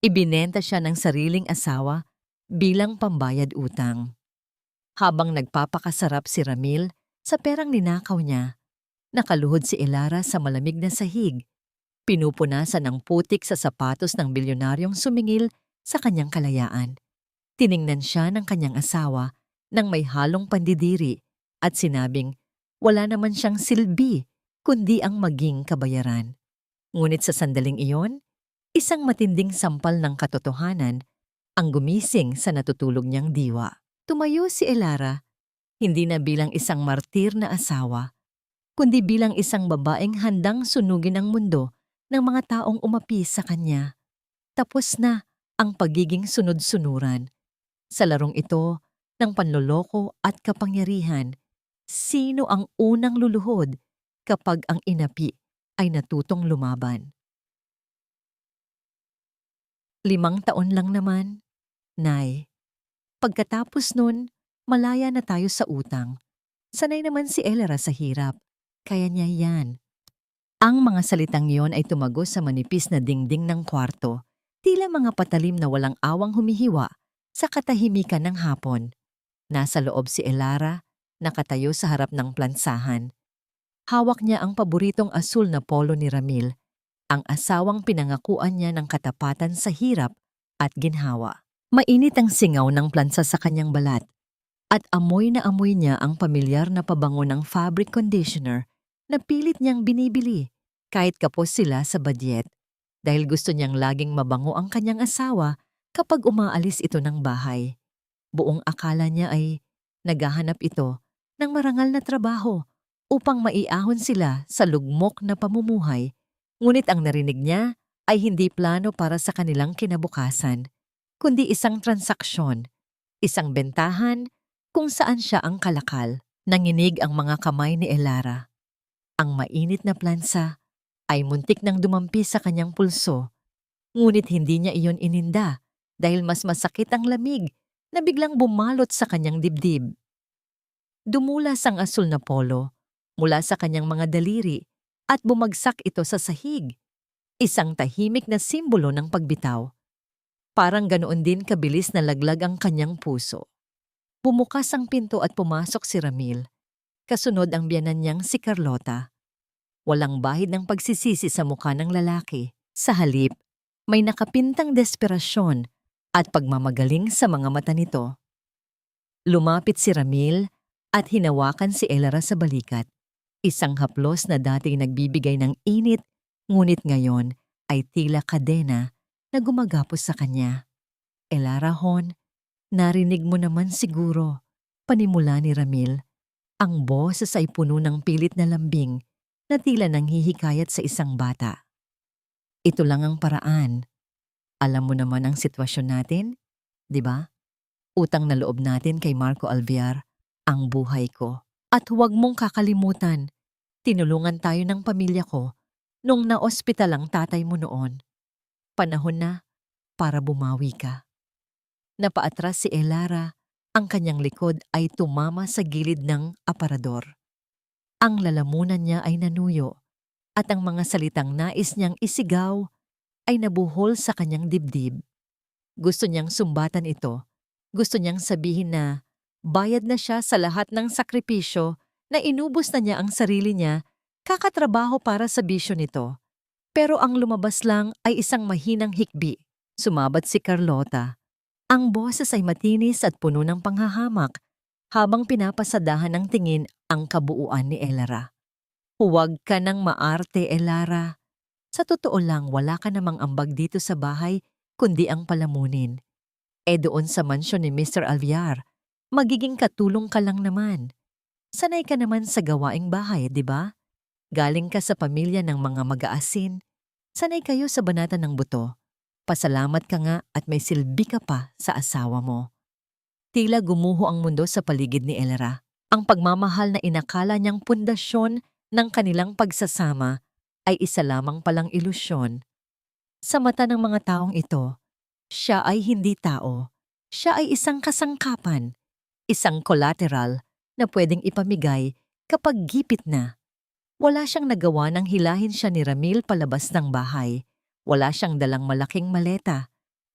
Ibinenta siya ng sariling asawa bilang pambayad utang. Habang nagpapakasarap si Ramil sa perang ninakaw niya, nakaluhod si Elara sa malamig na sahig, pinupunasan ng putik sa sapatos ng bilyonaryong sumingil sa kanyang kalayaan. Tiningnan siya ng kanyang asawa nang may halong pandidiri at sinabing wala naman siyang silbi kundi ang maging kabayaran. Ngunit sa sandaling iyon, isang matinding sampal ng katotohanan ang gumising sa natutulog niyang diwa. Tumayo si Elara, hindi na bilang isang martir na asawa, kundi bilang isang babaeng handang sunugin ang mundo ng mga taong umapi sa kanya. Tapos na ang pagiging sunod-sunuran. Sa larong ito ng panloloko at kapangyarihan, sino ang unang luluhod kapag ang inapi ay natutong lumaban? 5 taon lang naman, Nay. Pagkatapos nun, malaya na tayo sa utang. Sanay naman si Elara sa hirap. Kaya niya yan. Ang mga salitang yon ay tumagos sa manipis na dingding ng kwarto, tila mga patalim na walang awang humihiwa sa katahimikan ng hapon. Nasa loob si Elara, nakatayo sa harap ng plansahan. Hawak niya ang paboritong asul na polo ni Ramil, ang asawang pinangakuan niya ng katapatan sa hirap at ginhawa. Mainit ang singaw ng plansa sa kanyang balat at amoy na amoy niya ang pamilyar na pabango ng fabric conditioner na pilit niyang binibili kahit kapos sila sa badyet dahil gusto niyang laging mabango ang kanyang asawa kapag umaalis ito ng bahay. Buong akala niya ay naghahanap ito ng marangal na trabaho upang maiahon sila sa lugmok na pamumuhay, ngunit ang narinig niya ay hindi plano para sa kanilang kinabukasan, kundi isang transaksyon, isang bentahan kung saan siya ang kalakal. Nanginig ang mga kamay ni Elara. Ang mainit na plansa ay muntik nang dumampi sa kanyang pulso, ngunit hindi niya iyon ininda dahil mas masakit ang lamig na biglang bumalot sa kanyang dibdib. Dumulas ang asul na polo mula sa kanyang mga daliri at bumagsak ito sa sahig, isang tahimik na simbolo ng pagbitaw. Parang ganoon din kabilis na laglag ang kanyang puso. Bumukas ang pinto at pumasok si Ramil. Kasunod ang biyanan niyang si Carlota. Walang bahid ng pagsisisi sa mukha ng lalaki. Sa halip, may nakapintang desperasyon at pagmamagaling sa mga mata nito. Lumapit si Ramil at hinawakan si Elara sa balikat. Isang haplos na dati nagbibigay ng init, ngunit ngayon ay tila kadena na gumagapos sa kanya. Elara hon, narinig mo naman siguro, panimula ni Ramil. Ang boses ay puno ng pilit na lambing na tila nanghihikayat sa isang bata. Ito lang ang paraan. Alam mo naman ang sitwasyon natin, di ba? Utang na loob natin kay Marco Alvear, ang buhay ko. At huwag mong kakalimutan, tinulungan tayo ng pamilya ko nung na-ospital ang tatay mo noon. Panahon na para bumawi ka. Napaatras si Elara, ang kanyang likod ay tumama sa gilid ng aparador. Ang lalamunan niya ay nanuyo at ang mga salitang nais niyang isigaw ay nabuhol sa kanyang dibdib. Gusto niyang sumbatan ito. Gusto niyang sabihin na bayad na siya sa lahat ng sakripisyo, na inubos na niya ang sarili niya, kakatrabaho para sa bisyo nito. Pero ang lumabas lang ay isang mahinang hikbi. Sumabat si Carlota. Ang boses ay matinis at puno ng panghahamak habang pinapasadahan ng tingin ang kabuuan ni Elara. Huwag ka nang maarte, Elara. Sa totoo lang, wala ka namang ambag dito sa bahay kundi ang palamunin. Doon sa mansyon ni Mr. Alvear, magiging katulong ka lang naman. Sanay ka naman sa gawaing bahay, di ba? Galing ka sa pamilya ng mga mag-aasin. Sanay kayo sa banatan ng buto. Pasalamat ka nga at may silbi ka pa sa asawa mo. Tila gumuho ang mundo sa paligid ni Elara. Ang pagmamahal na inakala niyang pundasyon ng kanilang pagsasama ay isa lamang palang ilusyon. Sa mata ng mga taong ito, siya ay hindi tao. Siya ay isang kasangkapan, isang collateral na pwedeng ipamigay kapag gipit na. Wala siyang nagawa nang hilahin siya ni Ramil palabas ng bahay. Wala siyang dalang malaking maleta.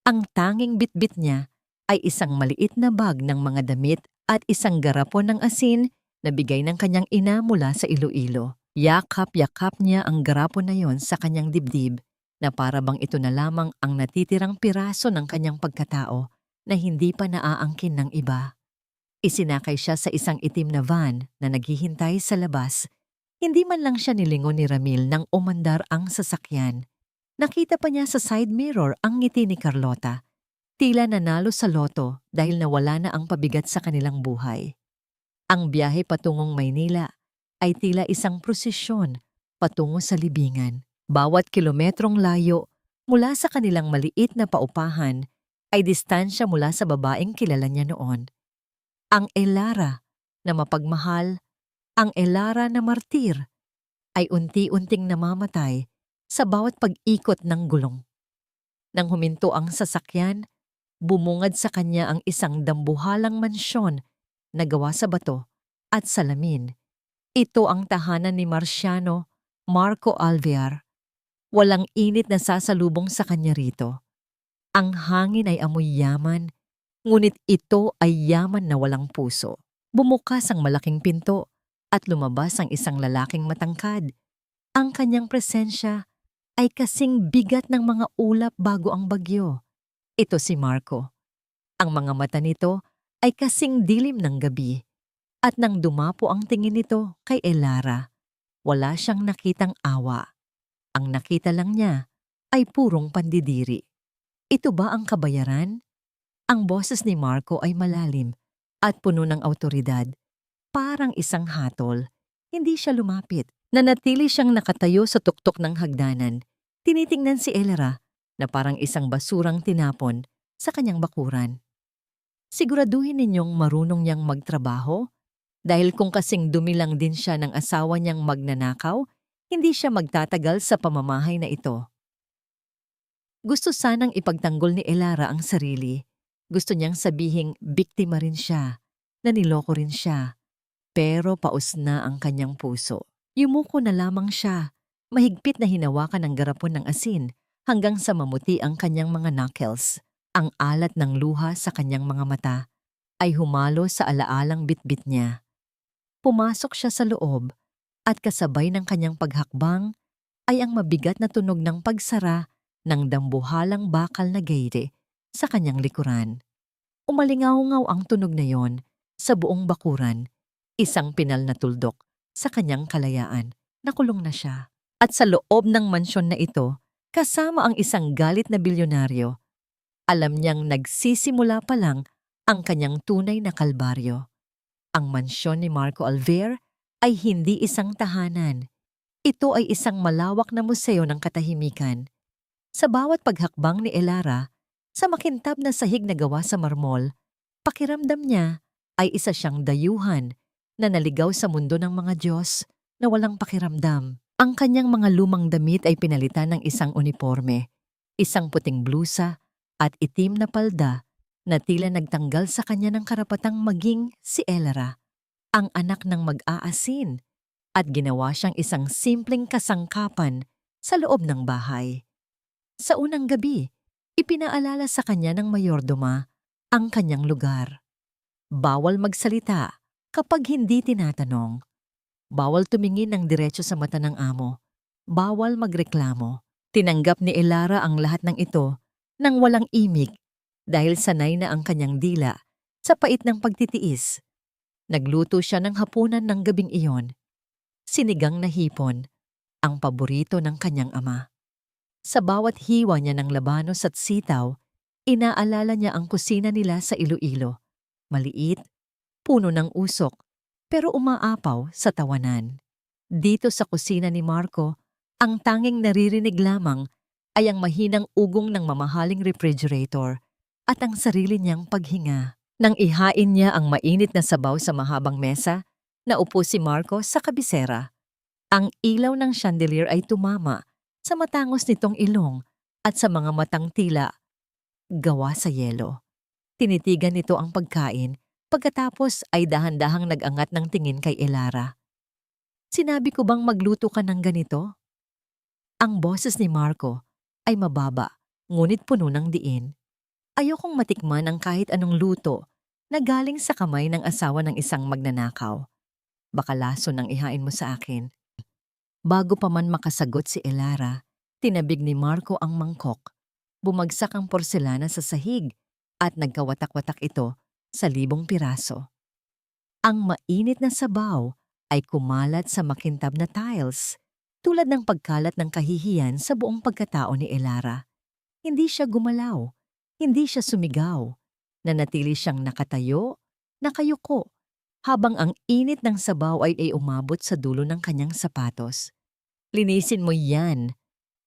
Ang tanging bitbit niya ay isang maliit na bag ng mga damit at isang garapon ng asin na bigay ng kanyang ina mula sa Iloilo. Yakap-yakap niya ang garapon na yon sa kanyang dibdib na para bang ito na lamang ang natitirang piraso ng kanyang pagkatao na hindi pa naaangkin ng iba. Isinakay siya sa isang itim na van na naghihintay sa labas. Hindi man lang siya nilingon ni Ramil nang umandar ang sasakyan. Nakita pa niya sa side mirror ang ngiti ni Carlota. Tila nanalo sa loto dahil nawala na ang pabigat sa kanilang buhay. Ang biyahe patungong Maynila ay tila isang prosesyon patungo sa libingan. Bawat kilometrong layo mula sa kanilang maliit na paupahan ay distansya mula sa babaeng kilala niya noon. Ang Elara na mapagmahal, ang Elara na martir, ay unti-unting namamatay sa bawat pag-ikot ng gulong. Nang huminto ang sasakyan, bumungad sa kanya ang isang dambuhalang mansyon na gawa sa bato at salamin. Ito ang tahanan ni Marciano Marco Alvear. Walang init na sasalubong sa kanya rito. Ang hangin ay amoy yaman, ngunit ito ay yaman na walang puso. Bumukas ang malaking pinto at lumabas ang isang lalaking matangkad. Ang kanyang presensya ay kasing bigat ng mga ulap bago ang bagyo. Ito si Marco. Ang mga mata nito ay kasing dilim ng gabi. At nang dumapo ang tingin nito kay Elara, wala siyang nakitang awa. Ang nakita lang niya ay purong pandidiri. Ito ba ang kabayaran? Ang boses ni Marco ay malalim at puno ng awtoridad. Parang isang hatol. Hindi siya lumapit. Nanatili siyang nakatayo sa tuktok ng hagdanan. Tinitingnan si Elara na parang isang basurang tinapon sa kanyang bakuran. Siguraduhin ninyong marunong niyang magtrabaho? Dahil kung kasing dumilang din siya ng asawa niyang magnanakaw, hindi siya magtatagal sa pamamahay na ito. Gusto sanang ipagtanggol ni Elara ang sarili. Gusto niyang sabihing biktima rin siya, na niloko rin siya. Pero paus na ang kanyang puso. Yumuko na lamang siya, mahigpit na hinawakan ang garapon ng asin hanggang sa mamuti ang kanyang mga knuckles. Ang alat ng luha sa kanyang mga mata ay humalo sa alaalang bitbit niya. Pumasok siya sa loob at kasabay ng kanyang paghakbang ay ang mabigat na tunog ng pagsara ng dambuhalang bakal na gate sa kanyang likuran. Umalingaw-ngaw ang tunog na yon sa buong bakuran, isang pinal na tuldok sa kanyang kalayaan. Nakulong na siya. At sa loob ng mansyon na ito, kasama ang isang galit na bilyonaryo, alam niyang nagsisimula pa lang ang kanyang tunay na kalbaryo. Ang mansyon ni Marco Alvear ay hindi isang tahanan. Ito ay isang malawak na museo ng katahimikan. Sa bawat paghakbang ni Elara, sa makintab na sahig na gawa sa marmol, pakiramdam niya ay isa siyang dayuhan na naligaw sa mundo ng mga Diyos na walang pakiramdam. Ang kanyang mga lumang damit ay pinalitan ng isang uniforme, isang puting blusa at itim na palda na tila nagtanggal sa kanya ng karapatang maging si Elara, ang anak ng mag-aasin, at ginawa siyang isang simpleng kasangkapan sa loob ng bahay. Sa unang gabi, ipinaalala sa kanya ng mayordoma ang kanyang lugar. Bawal magsalita kapag hindi tinatanong. Bawal tumingin ng diretso sa mata ng amo. Bawal magreklamo. Tinanggap ni Elara ang lahat ng ito nang walang imik dahil sanay na ang kanyang dila sa pait ng pagtitiis. Nagluto siya ng hapunan ng gabing iyon. Sinigang na hipon, ang paborito ng kanyang ama. Sa bawat hiwa niya ng labanos at sitaw, inaalala niya ang kusina nila sa Iloilo. Maliit, puno ng usok, pero umaapaw sa tawanan. Dito sa kusina ni Marco, ang tanging naririnig lamang ay ang mahinang ugong ng mamahaling refrigerator at ang sarili niyang paghinga. Nang ihain niya ang mainit na sabaw sa mahabang mesa, naupo si Marco sa kabisera. Ang ilaw ng chandelier ay tumama sa matangos nitong ilong at sa mga matang tila gawa sa yelo. Tinitigan nito ang pagkain, pagkatapos ay dahan-dahang nag-angat ng tingin kay Elara. Sinabi ko bang magluto ka ng ganito? Ang boses ni Marco ay mababa, ngunit puno ng diin. Ayokong matikman ang kahit anong luto na galing sa kamay ng asawa ng isang magnanakaw. Baka lason ang ihain mo sa akin. Bago pa man makasagot si Elara, tinabig ni Marco ang mangkok. Bumagsak ang porselana sa sahig at nagkawatak-watak ito sa 1,000 piraso. Ang mainit na sabaw ay kumalat sa makintab na tiles, tulad ng pagkalat ng kahihiyan sa buong pagkatao ni Elara. Hindi siya gumalaw, hindi siya sumigaw. Nanatili siyang nakatayo, nakayuko, habang ang init ng sabaw ay umabot sa dulo ng kanyang sapatos. Linisin mo yan,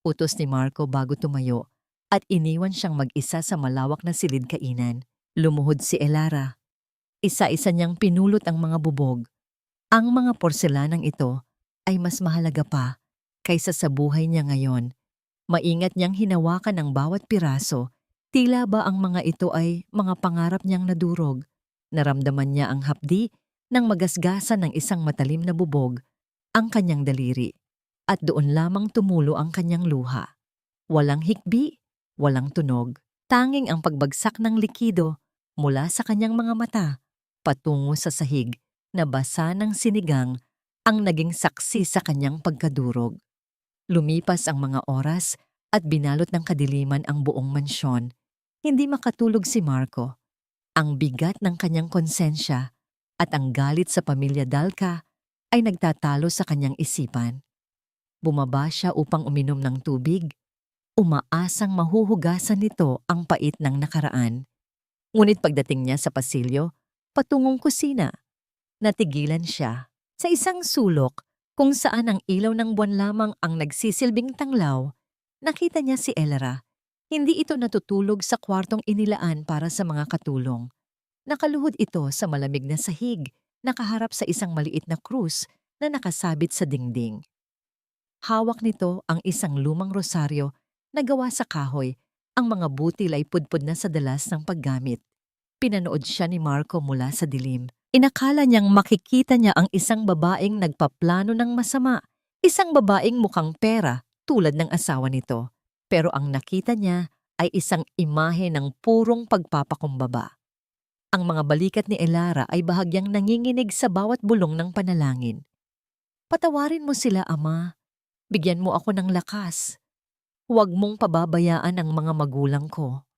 utos ni Marco bago tumayo, at iniwan siyang mag-isa sa malawak na silid kainan. Lumuhod si Elara. Isa-isa niyang pinulot ang mga bubog. Ang mga porselanang ito ay mas mahalaga pa kaysa sa buhay niya ngayon. Maingat niyang hinawakan ang bawat piraso, tila ba ang mga ito ay mga pangarap niyang nadurog. Naramdaman niya ang hapdi ng magasgasan ng isang matalim na bubog, ang kanyang daliri, at doon lamang tumulo ang kanyang luha. Walang hikbi, walang tunog, tanging ang pagbagsak ng likido mula sa kanyang mga mata patungo sa sahig na basa ng sinigang ang naging saksi sa kanyang pagkadurog. Lumipas ang mga oras at binalot ng kadiliman ang buong mansyon. Hindi makatulog si Marco. Ang bigat ng kanyang konsensya at ang galit sa pamilya Dalca ay nagtatalo sa kanyang isipan. Bumaba siya upang uminom ng tubig, umaasang mahuhugasan nito ang pait ng nakaraan. Ngunit pagdating niya sa pasilyo, patungong kusina, natigilan siya. Sa isang sulok kung saan ang ilaw ng buwan lamang ang nagsisilbing tanglaw, nakita niya si Elara. Hindi ito natutulog sa kwartong inilaan para sa mga katulong. Nakaluhod ito sa malamig na sahig, nakaharap sa isang maliit na krus na nakasabit sa dingding. Hawak nito ang isang lumang rosaryo na gawa sa kahoy. Ang mga butil ay pudpud na sa dalas ng paggamit. Pinanood siya ni Marco mula sa dilim. Inakala niyang makikita niya ang isang babaeng nagpaplano ng masama, isang babaeng mukhang pera tulad ng asawa nito. Pero ang nakita niya ay isang imahe ng purong pagpapakumbaba. Ang mga balikat ni Elara ay bahagyang nanginginig sa bawat bulong ng panalangin. Patawarin mo sila, Ama. Bigyan mo ako ng lakas. Huwag mong pababayaan ang mga magulang ko.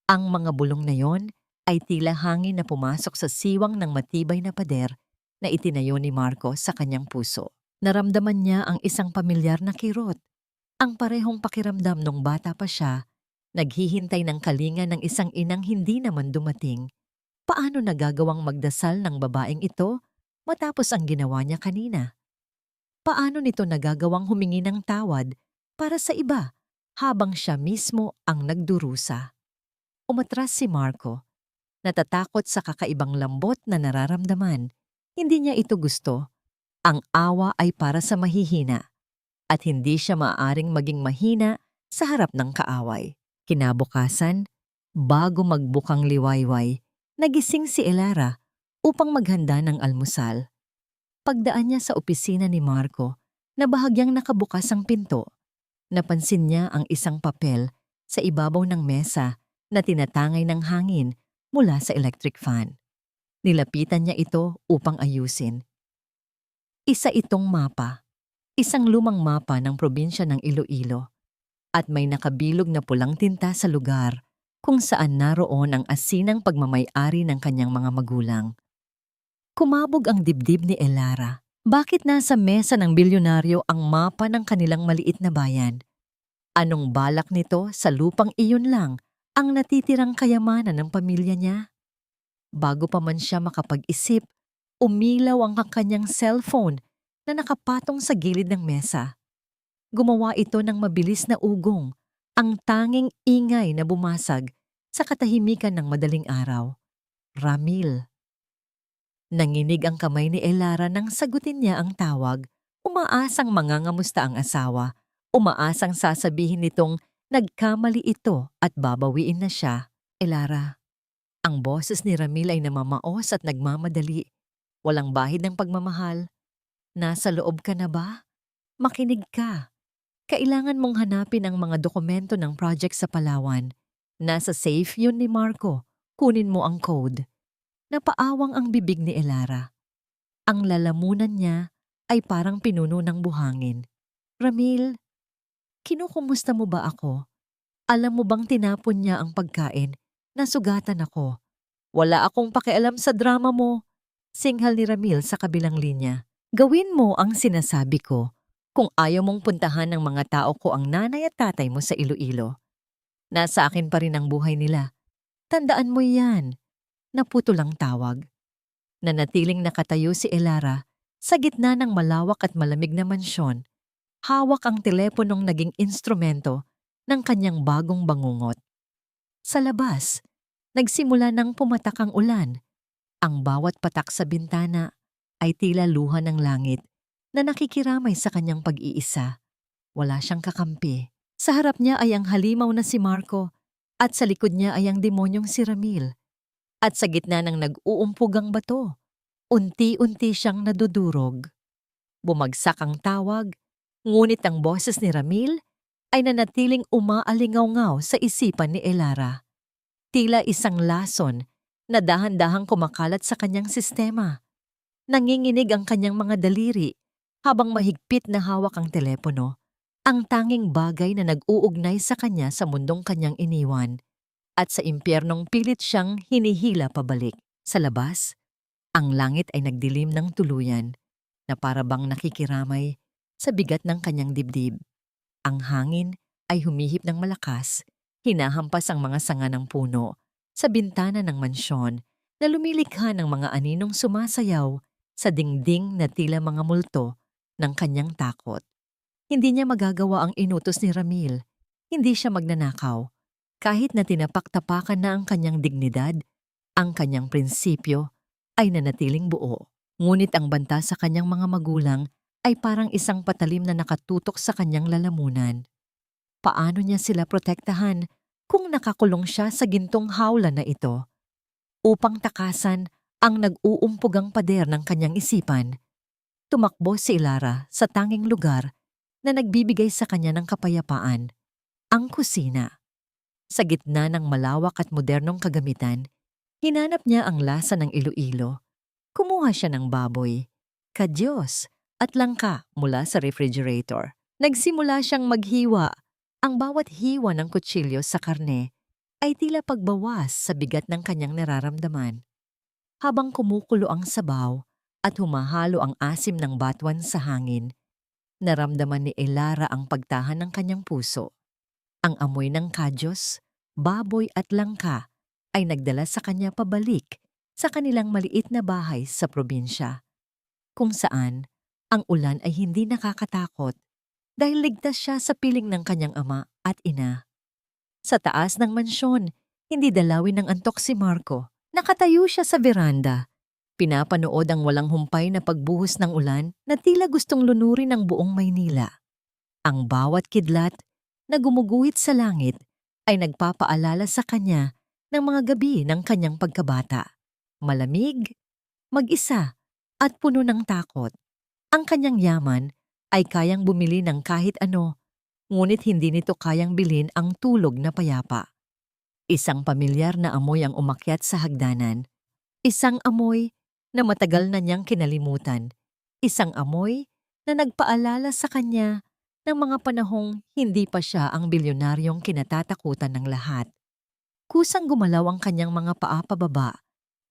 Ang mga bulong na yon ay tila hangin na pumasok sa siwang ng matibay na pader na itinayo ni Marco sa kanyang puso. Naramdaman niya ang isang pamilyar na kirot. Ang parehong pakiramdam nung bata pa siya, naghihintay ng kalinga ng isang inang hindi naman dumating. Paano nagagawang magdasal ng babaeng ito matapos ang ginawa niya kanina? Paano nito nagagawang humingi ng tawad para sa iba habang siya mismo ang nagdurusa? Umatras si Marco. Natatakot sa kakaibang lambot na nararamdaman. Hindi niya ito gusto. Ang awa ay para sa mahihina at hindi siya maaaring maging mahina sa harap ng kaaway. Kinabukasan, bago magbukang liwayway, nagising si Elara upang maghanda ng almusal. Pagdaan niya sa opisina ni Marco, na bahagyang nakabukas ang pinto, napansin niya ang isang papel sa ibabaw ng mesa na tinatangay ng hangin mula sa electric fan. Nilapitan niya ito upang ayusin. Isa itong mapa, isang lumang mapa ng probinsya ng Iloilo, at may nakabilog na pulang tinta sa lugar kung saan naroon ang asinang pagmamay-ari ng kanyang mga magulang. Kumabog ang dibdib ni Elara. Bakit nasa mesa ng bilyonaryo ang mapa ng kanilang maliit na bayan? Anong balak nito sa lupang iyon lang ang natitirang kayamanan ng pamilya niya? Bago pa man siya makapag-isip, umilaw ang kanyang cellphone na nakapatong sa gilid ng mesa. Gumawa ito ng mabilis na ugong, ang tanging ingay na bumasag sa katahimikan ng madaling araw. Ramil. Nanginig ang kamay ni Elara nang sagutin niya ang tawag. Umaasang mangangamusta ang asawa. Umaasang sasabihin nitong nagkamali ito at babawiin na siya. Elara. Ang boses ni Ramil ay namamaos at nagmamadali. Walang bahid ng pagmamahal. Nasa loob ka na ba? Makinig ka. Kailangan mong hanapin ang mga dokumento ng project sa Palawan. Nasa safe yun ni Marco. Kunin mo ang code. Napaawang ang bibig ni Elara. Ang lalamunan niya ay parang pinuno ng buhangin. Ramil, kinukumusta mo ba ako? Alam mo bang tinapon niya ang pagkain? Nasugatan ako. Wala akong pakialam sa drama mo. Singhal ni Ramil sa kabilang linya. Gawin mo ang sinasabi ko. Kung ayaw mong puntahan ng mga tao ko ang nanay at tatay mo sa Iloilo, nasa akin pa rin ang buhay nila. Tandaan mo yan. Naputo lang tawag. Nanatiling nakatayo si Elara sa gitna ng malawak at malamig na mansyon. Hawak ang teleponong naging instrumento ng kanyang bagong bangungot. Sa labas, nagsimula ng pumatak ang ulan. Ang bawat patak sa bintana ay tila luha ng langit na nakikiramay sa kanyang pag-iisa. Wala siyang kakampi. Sa harap niya ay ang halimaw na si Marco at sa likod niya ay ang demonyong si Ramil. At sa gitna ng nag-uumpugang bato, unti-unti siyang nadudurog. Bumagsak ang tawag, ngunit ang boses ni Ramil ay nanatiling umaalingaw-ngaw sa isipan ni Elara. Tila isang lason na dahan-dahang kumakalat sa kanyang sistema. Nanginginig ang kanyang mga daliri habang mahigpit na hawak ang telepono, ang tanging bagay na nag-uugnay sa kanya sa mundong kanyang iniwan, at sa impyernong pilit siyang hinihila pabalik. Sa labas, ang langit ay nagdilim ng tuluyan na para bang nakikiramay sa bigat ng kanyang dibdib. Ang hangin ay humihip ng malakas, hinahampas ang mga sanga ng puno sa bintana ng mansyon na lumilikha ng mga aninong sumasayaw sa dingding na tila mga multo ng kanyang takot. Hindi niya magagawa ang inutos ni Ramil. Hindi siya magnanakaw. Kahit na tinapak-tapakan na ang kanyang dignidad, ang kanyang prinsipyo ay nanatiling buo. Ngunit ang banta sa kanyang mga magulang ay parang isang patalim na nakatutok sa kanyang lalamunan. Paano niya sila protektahan kung nakakulong siya sa gintong hawla na ito? Upang takasan ang nag-uumpugang pader ng kanyang isipan, tumakbo si Elara sa tanging lugar na nagbibigay sa kanya ng kapayapaan, ang kusina. Sa gitna ng malawak at modernong kagamitan, hinanap niya ang lasa ng Iloilo. Kumuha siya ng baboy, kadyos, at langka mula sa refrigerator. Nagsimula siyang maghiwa. Ang bawat hiwa ng kutsilyo sa karne ay tila pagbawas sa bigat ng kanyang nararamdaman. Habang kumukulo ang sabaw at humahalo ang asim ng batuan sa hangin, naramdaman ni Elara ang pagtahan ng kanyang puso. Ang amoy ng kadyos, baboy at langka ay nagdala sa kanya pabalik sa kanilang maliit na bahay sa probinsya, kung saan ang ulan ay hindi nakakatakot dahil ligtas siya sa piling ng kanyang ama at ina. Sa taas ng mansyon, hindi dalawin ng antok si Marco. Nakatayo siya sa veranda. Pinapanood ang walang humpay na pagbuhos ng ulan na tila gustong lunurin ang buong Maynila. Ang bawat kidlat na gumuguhit sa langit ay nagpapaalala sa kanya ng mga gabi ng kanyang pagkabata. Malamig, mag-isa, at puno ng takot. Ang kanyang yaman ay kayang bumili ng kahit ano, ngunit hindi nito kayang bilhin ang tulog na payapa. Isang pamilyar na amoy ang umakyat sa hagdanan. Isang amoy na matagal na niyang kinalimutan. Isang amoy na nagpaalala sa kanya ng mga panahong hindi pa siya ang bilyonaryong kinatatakutan ng lahat. Kusang gumalaw ang kanyang mga paa pababa.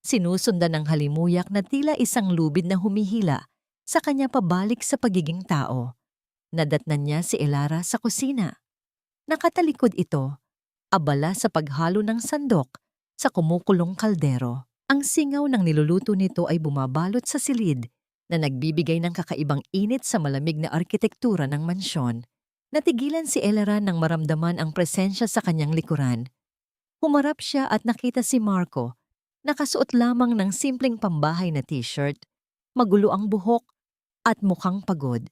Sinusundan ng halimuyak na tila isang lubid na humihila sa kanya pabalik sa pagiging tao. Nadatnan niya si Elara sa kusina. Nakatalikod ito, abala sa paghalo ng sandok sa kumukulong kaldero. Ang singaw ng niluluto nito ay bumabalot sa silid na nagbibigay ng kakaibang init sa malamig na arkitektura ng mansyon. Natigilan si Elara nang maramdaman ang presensya sa kanyang likuran. Humarap siya at nakita si Marco, nakasuot lamang ng simpleng pambahay na t-shirt, magulo ang buhok at mukhang pagod.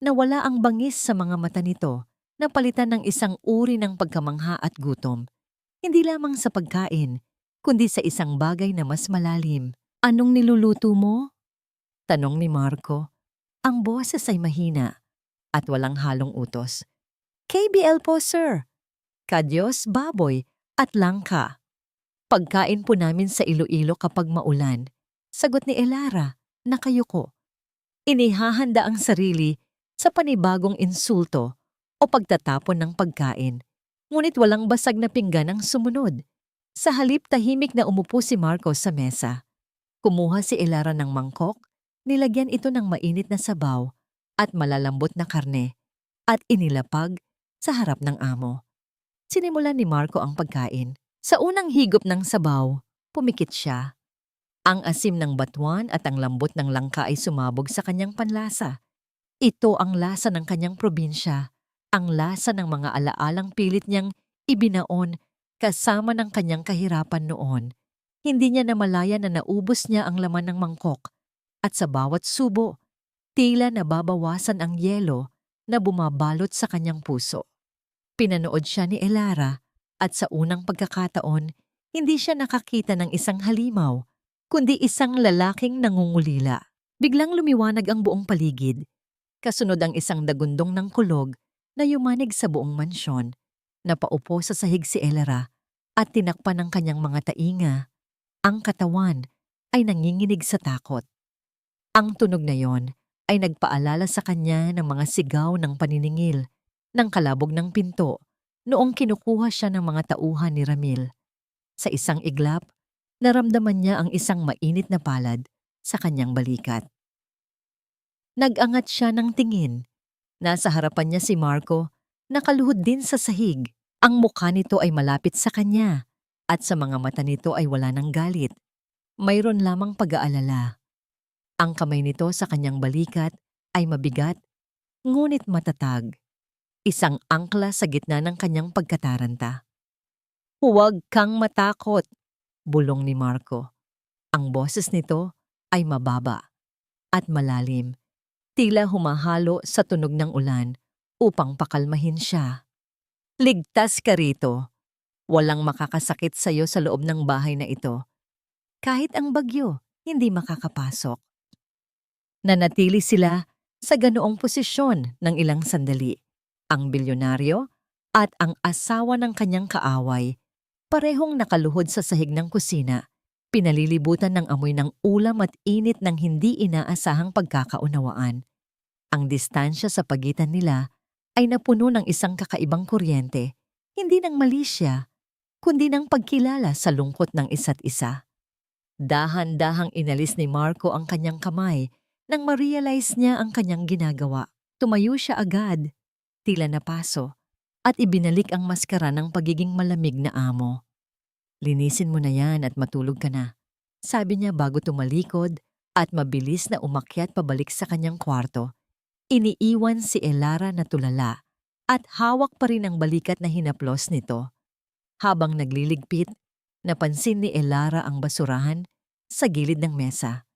Nawala ang bangis sa mga mata nito na palitan ng isang uri ng pagkamangha at gutom. Hindi lamang sa pagkain, kundi sa isang bagay na mas malalim. Anong niluluto mo? Tanong ni Marco. Ang boses ay mahina at walang halong utos. KBL po, sir. Kadyos, baboy At langka. Pagkain po namin sa Iloilo kapag maulan. Sagot ni Elara, nakayuko. Inihahanda ang sarili sa panibagong insulto o pagtatapon ng pagkain. Ngunit walang basag na pinggan ang sumunod. Sa halip tahimik na umupo si Marco sa mesa. Kumuha si Elara ng mangkok, nilagyan ito ng mainit na sabaw at malalambot na karne at inilapag sa harap ng amo. Sinimulan ni Marco ang pagkain. Sa unang higop ng sabaw, pumikit siya. Ang asim ng batuan at ang lambot ng langka ay sumabog sa kanyang panlasa. Ito ang lasa ng kanyang probinsya, ang lasa ng mga alaalang pilit niyang ibinaon kasama ng kanyang kahirapan noon. Hindi niya namalayan na naubos niya ang laman ng mangkok at sa bawat subo, tila nababawasan ang yelo na bumabalot sa kanyang puso. Pinanood siya ni Elara at sa unang pagkakataon, hindi siya nakakita ng isang halimaw, kundi isang lalaking nangungulila. Biglang lumiwanag ang buong paligid. Kasunod ang isang dagundong ng kulog na yumanig sa buong mansyon. Napaupo sa sahig si Elara at tinakpan ng kanyang mga tainga. Ang katawan ay nanginginig sa takot. Ang tunog na yon ay nagpaalala sa kanya ng mga sigaw ng paniningil, ng kalabog ng pinto, noong kinukuha siya ng mga tauhan ni Ramil. Sa isang iglap, naramdaman niya ang isang mainit na palad sa kanyang balikat. Nag-angat siya ng tingin. Nasa harapan niya si Marco, nakaluhod din sa sahig. Ang mukha nito ay malapit sa kanya at sa mga mata nito ay wala ng galit. Mayroon lamang pag-aalala. Ang kamay nito sa kanyang balikat ay mabigat, ngunit matatag. Isang angkla sa gitna ng kanyang pagkataranta. "Huwag kang matakot," bulong ni Marco. Ang boses nito ay mababa at malalim, tila humahalo sa tunog ng ulan upang pakalmahin siya. "Ligtas ka rito. Walang makakasakit sa iyo sa loob ng bahay na ito. Kahit ang bagyo, hindi makakapasok." Nanatili sila sa ganoong posisyon ng ilang sandali. Ang bilyonaryo at ang asawa ng kanyang kaaway, parehong nakaluhod sa sahig ng kusina, pinalilibutan ng amoy ng ulam at init ng hindi inaasahang pagkakaunawaan. Ang distansya sa pagitan nila ay napuno ng isang kakaibang kuryente, hindi ng malisya, kundi ng pagkilala sa lungkot ng isa't isa. Dahan-dahang inalis ni Marco ang kanyang kamay nang ma-realize niya ang kanyang ginagawa. Tumayo siya agad, tila napaso, at ibinalik ang maskara ng pagiging malamig na amo. "Linisin mo na yan at matulog ka na," sabi niya bago tumalikod at mabilis na umakyat pabalik sa kanyang kwarto. Iniiwan si Elara na tulala at hawak pa rin ang balikat na hinaplos nito. Habang nagliligpit, napansin ni Elara ang basurahan sa gilid ng mesa.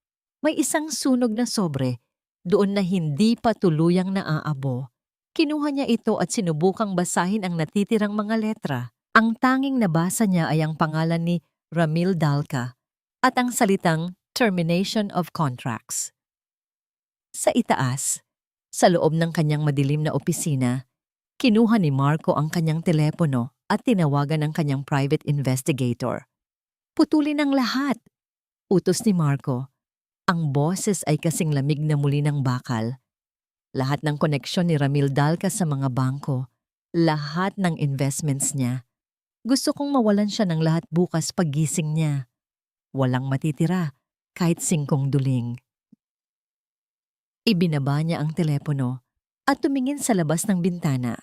May isang sunog na sobre doon na hindi pa tuluyang naaabo. Kinuha niya ito at sinubukang basahin ang natitirang mga letra. Ang tanging nabasa niya ay ang pangalan ni Ramil Dalca at ang salitang Termination of Contracts. Sa itaas, sa loob ng kanyang madilim na opisina, kinuha ni Marco ang kanyang telepono at tinawagan ang kanyang private investigator. "Putulin ang lahat," utos ni Marco. Ang boses ay kasing lamig na muli ng bakal. Lahat ng koneksyon ni Ramil Dalca sa mga bangko, lahat ng investments niya. "Gusto kong mawalan siya ng lahat bukas paggising niya. Walang matitira, kahit 5 duling." Ibinaba niya ang telepono at tumingin sa labas ng bintana.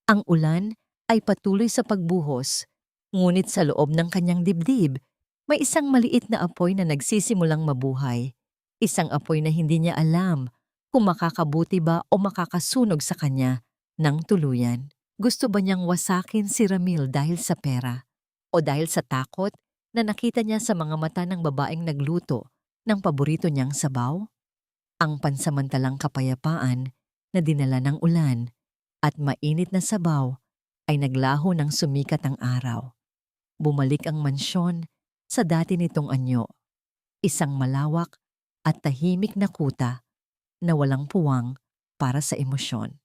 Ang ulan ay patuloy sa pagbuhos, ngunit sa loob ng kanyang dibdib, may isang maliit na apoy na nagsisimulang mabuhay. Isang apoy na hindi niya alam kung makakabuti ba o makakasunog sa kanya ng tuluyan. Gusto ba niyang wasakin si Ramil dahil sa pera o dahil sa takot na nakita niya sa mga mata ng babaeng nagluto ng paborito niyang sabaw? Ang pansamantalang kapayapaan na dinala ng ulan at mainit na sabaw ay naglaho ng sumikat ang araw. Bumalik ang mansyon sa dati nitong anyo, isang malawak at tahimik na kuta na walang puwang para sa emosyon.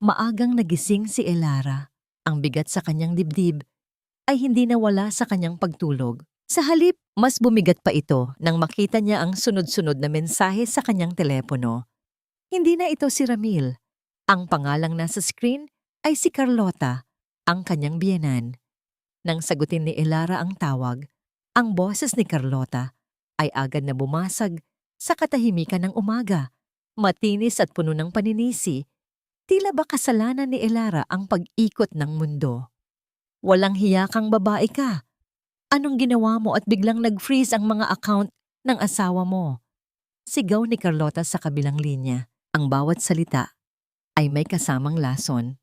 Maagang nagising si Elara, ang bigat sa kanyang dibdib ay hindi nawala sa kanyang pagtulog. Sa halip, mas bumigat pa ito nang makita niya ang sunod-sunod na mensahe sa kanyang telepono. Hindi na ito si Ramil. Ang pangalang nasa screen ay si Carlota, ang kanyang biyenan. Nang sagutin ni Elara ang tawag, ang boses ni Carlota ay agad na bumasag sa katahimikan ng umaga. Matinis at puno ng paninisi, tila ba kasalanan ni Elara ang pag-ikot ng mundo. Walang hiya kang babae ka. Anong ginawa mo at biglang nag-freeze ang mga account ng asawa mo? Sigaw ni Carlota sa kabilang linya. Ang bawat salita ay may kasamang lason.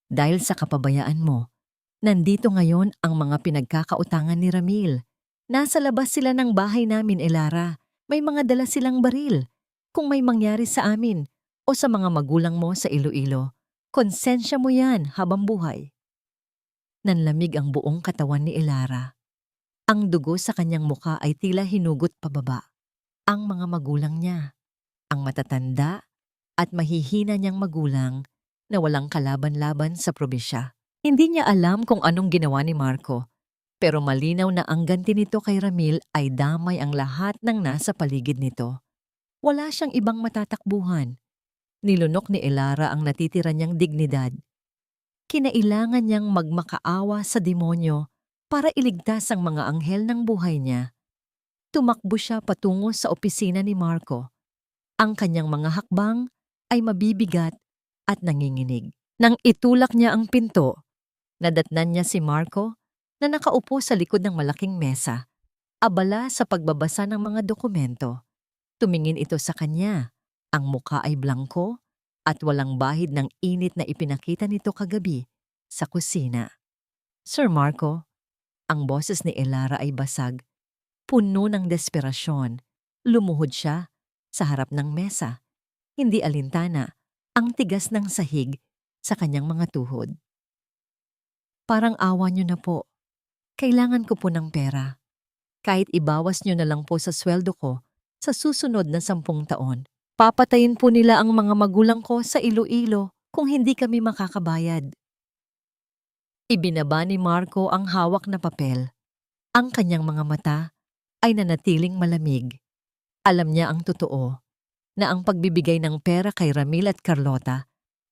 Dahil sa kapabayaan mo, nandito ngayon ang mga pinagkakautangan ni Ramil. Nasa labas sila ng bahay namin, Elara. May mga dala silang baril. Kung may mangyari sa amin o sa mga magulang mo sa Iloilo, konsensya mo yan habang buhay. Nanlamig ang buong katawan ni Elara. Ang dugo sa kanyang muka ay tila hinugot pababa. Ang mga magulang niya, ang matatanda at mahihina niyang magulang na walang kalaban-laban sa probinsya. Hindi niya alam kung anong ginawa ni Marco, pero malinaw na ang ganti nito kay Ramil ay damay ang lahat ng nasa paligid nito. Wala siyang ibang matatakbuhan. Nilunok ni Elara ang natitira niyang dignidad. Kinailangan niyang magmakaawa sa demonyo para iligtas ang mga anghel ng buhay niya. Tumakbo siya patungo sa opisina ni Marco. Ang kanyang mga hakbang ay mabibigat at nanginginig. Nang itulak niya ang pinto, nadatnan niya si Marco na nakaupo sa likod ng malaking mesa, abala sa pagbabasa ng mga dokumento. Tumingin ito sa kanya. Ang muka ay blangko at walang bahid ng init na ipinakita nito kagabi sa kusina. Sir Marco, ang boses ni Elara ay basag, puno ng desperasyon. Lumuhod siya sa harap ng mesa. Hindi alintana ang tigas ng sahig sa kanyang mga tuhod. Parang awa niyo na po. Kailangan ko po ng pera. Kahit ibawas niyo na lang po sa sweldo ko sa susunod na 10 taon. Papatayin po nila ang mga magulang ko sa Iloilo kung hindi kami makakabayad. Ibinaba ni Marco ang hawak na papel. Ang kanyang mga mata ay nanatiling malamig. Alam niya ang totoo, na ang pagbibigay ng pera kay Ramil at Carlota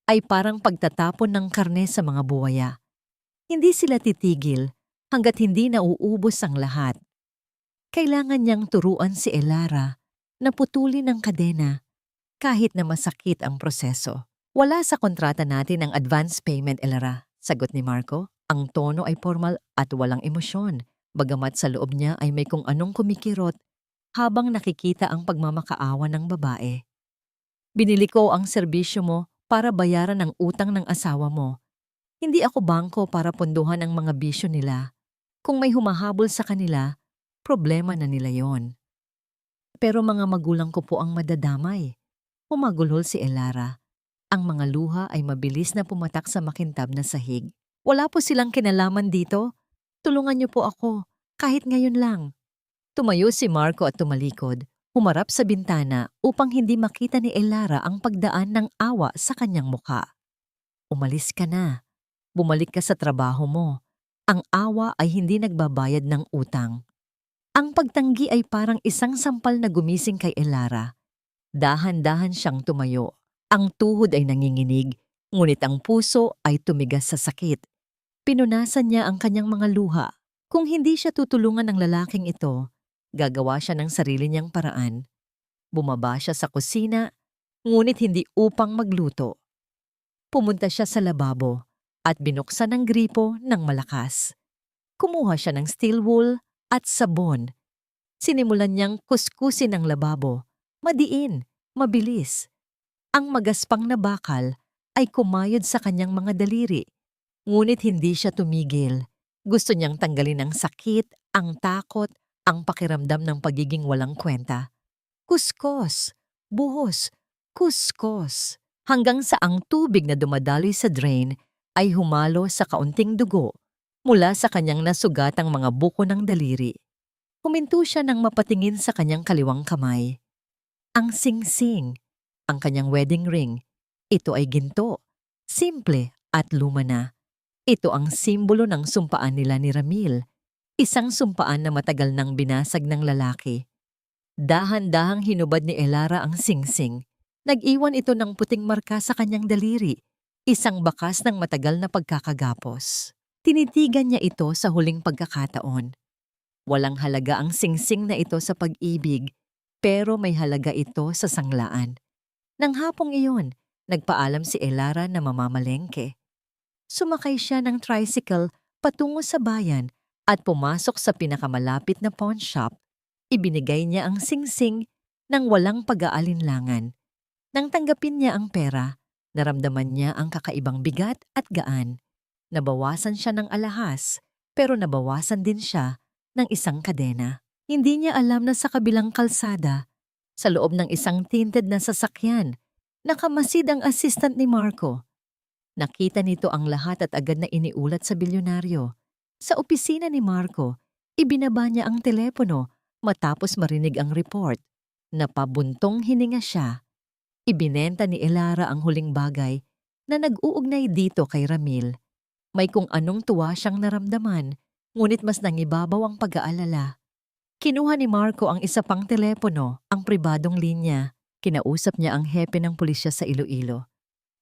ay parang pagtatapon ng karne sa mga buwaya. Hindi sila titigil hanggat hindi nauubos ang lahat. Kailangan niyang turuan si Elara na putulin ang kadena kahit na masakit ang proseso. Wala sa kontrata natin ang advance payment, Elara, sagot ni Marco. Ang tono ay formal at walang emosyon, bagamat sa loob niya ay may kung anong kumikirot habang nakikita ang pagmamakaawa ng babae. Binili ko ang serbisyo mo para bayaran ang utang ng asawa mo. Hindi ako bangko para punduhan ang mga bisyo nila. Kung may humahabol sa kanila, problema na nila yon. Pero mga magulang ko po ang madadamay. Humagulhol si Elara. Ang mga luha ay mabilis na pumatak sa makintab na sahig. Wala po silang kinalaman dito. Tulungan niyo po ako, kahit ngayon lang. Tumayo si Marco at tumalikod. Humarap sa bintana upang hindi makita ni Elara ang pagdaan ng awa sa kanyang muka. Umalis ka na. Bumalik ka sa trabaho mo. Ang awa ay hindi nagbabayad ng utang. Ang pagtanggi ay parang isang sampal na gumising kay Elara. Dahan-dahan siyang tumayo. Ang tuhod ay nanginginig, ngunit ang puso ay tumigas sa sakit. Pinunasan niya ang kanyang mga luha. Kung hindi siya tutulungan ng lalaking ito, gagawa siya ng sarili niyang paraan. Bumaba siya sa kusina, ngunit hindi upang magluto. Pumunta siya sa lababo at binuksan ang gripo ng malakas. Kumuha siya ng steel wool at sabon. Sinimulan niyang kuskusin ang lababo. Madiin, mabilis. Ang magaspang na bakal ay kumayod sa kanyang mga daliri. Ngunit hindi siya tumigil. Gusto niyang tanggalin ang sakit, ang takot, ang pakiramdam ng pagiging walang kwenta. Kuskos, buhos, kuskos. Hanggang sa ang tubig na dumadaloy sa drain ay humalo sa kaunting dugo mula sa kanyang nasugatang mga buko ng daliri. Huminto siya nang mapatingin sa kanyang kaliwang kamay. Ang singsing, ang kanyang wedding ring, ito ay ginto, simple at luma na. Ito ang simbolo ng sumpaan nila ni Ramil, isang sumpaan na matagal nang binasag ng lalaki. Dahan-dahang hinubad ni Elara ang singsing. Nag-iwan ito ng puting marka sa kanyang daliri, isang bakas ng matagal na pagkakagapos. Tinitigan niya ito sa huling pagkakataon. Walang halaga ang singsing na ito sa pag-ibig, pero may halaga ito sa sanglaan. Nang hapong iyon, nagpaalam si Elara na mamamalengke. Sumakay siya ng tricycle patungo sa bayan at pumasok sa pinakamalapit na pawn shop. Ibinigay niya ang singsing nang walang pag-aalinlangan. Nang tanggapin niya ang pera, naramdaman niya ang kakaibang bigat at gaan. Nabawasan siya ng alahas, pero nabawasan din siya ng isang kadena. Hindi niya alam na sa kabilang kalsada, sa loob ng isang tinted na sasakyan, nakamasid ang assistant ni Marco. Nakita nito ang lahat at agad na iniulat sa bilyonaryo. Sa opisina ni Marco, ibinaba niya ang telepono matapos marinig ang report. Napabuntong hininga siya. Ibinenta ni Elara ang huling bagay na nag-uugnay dito kay Ramil. May kung anong tuwa siyang naramdaman, ngunit mas nangibabaw ang pag-aalala. Kinuha ni Marco ang isa pang telepono, ang pribadong linya. Kinausap niya ang hepe ng pulisya sa Iloilo.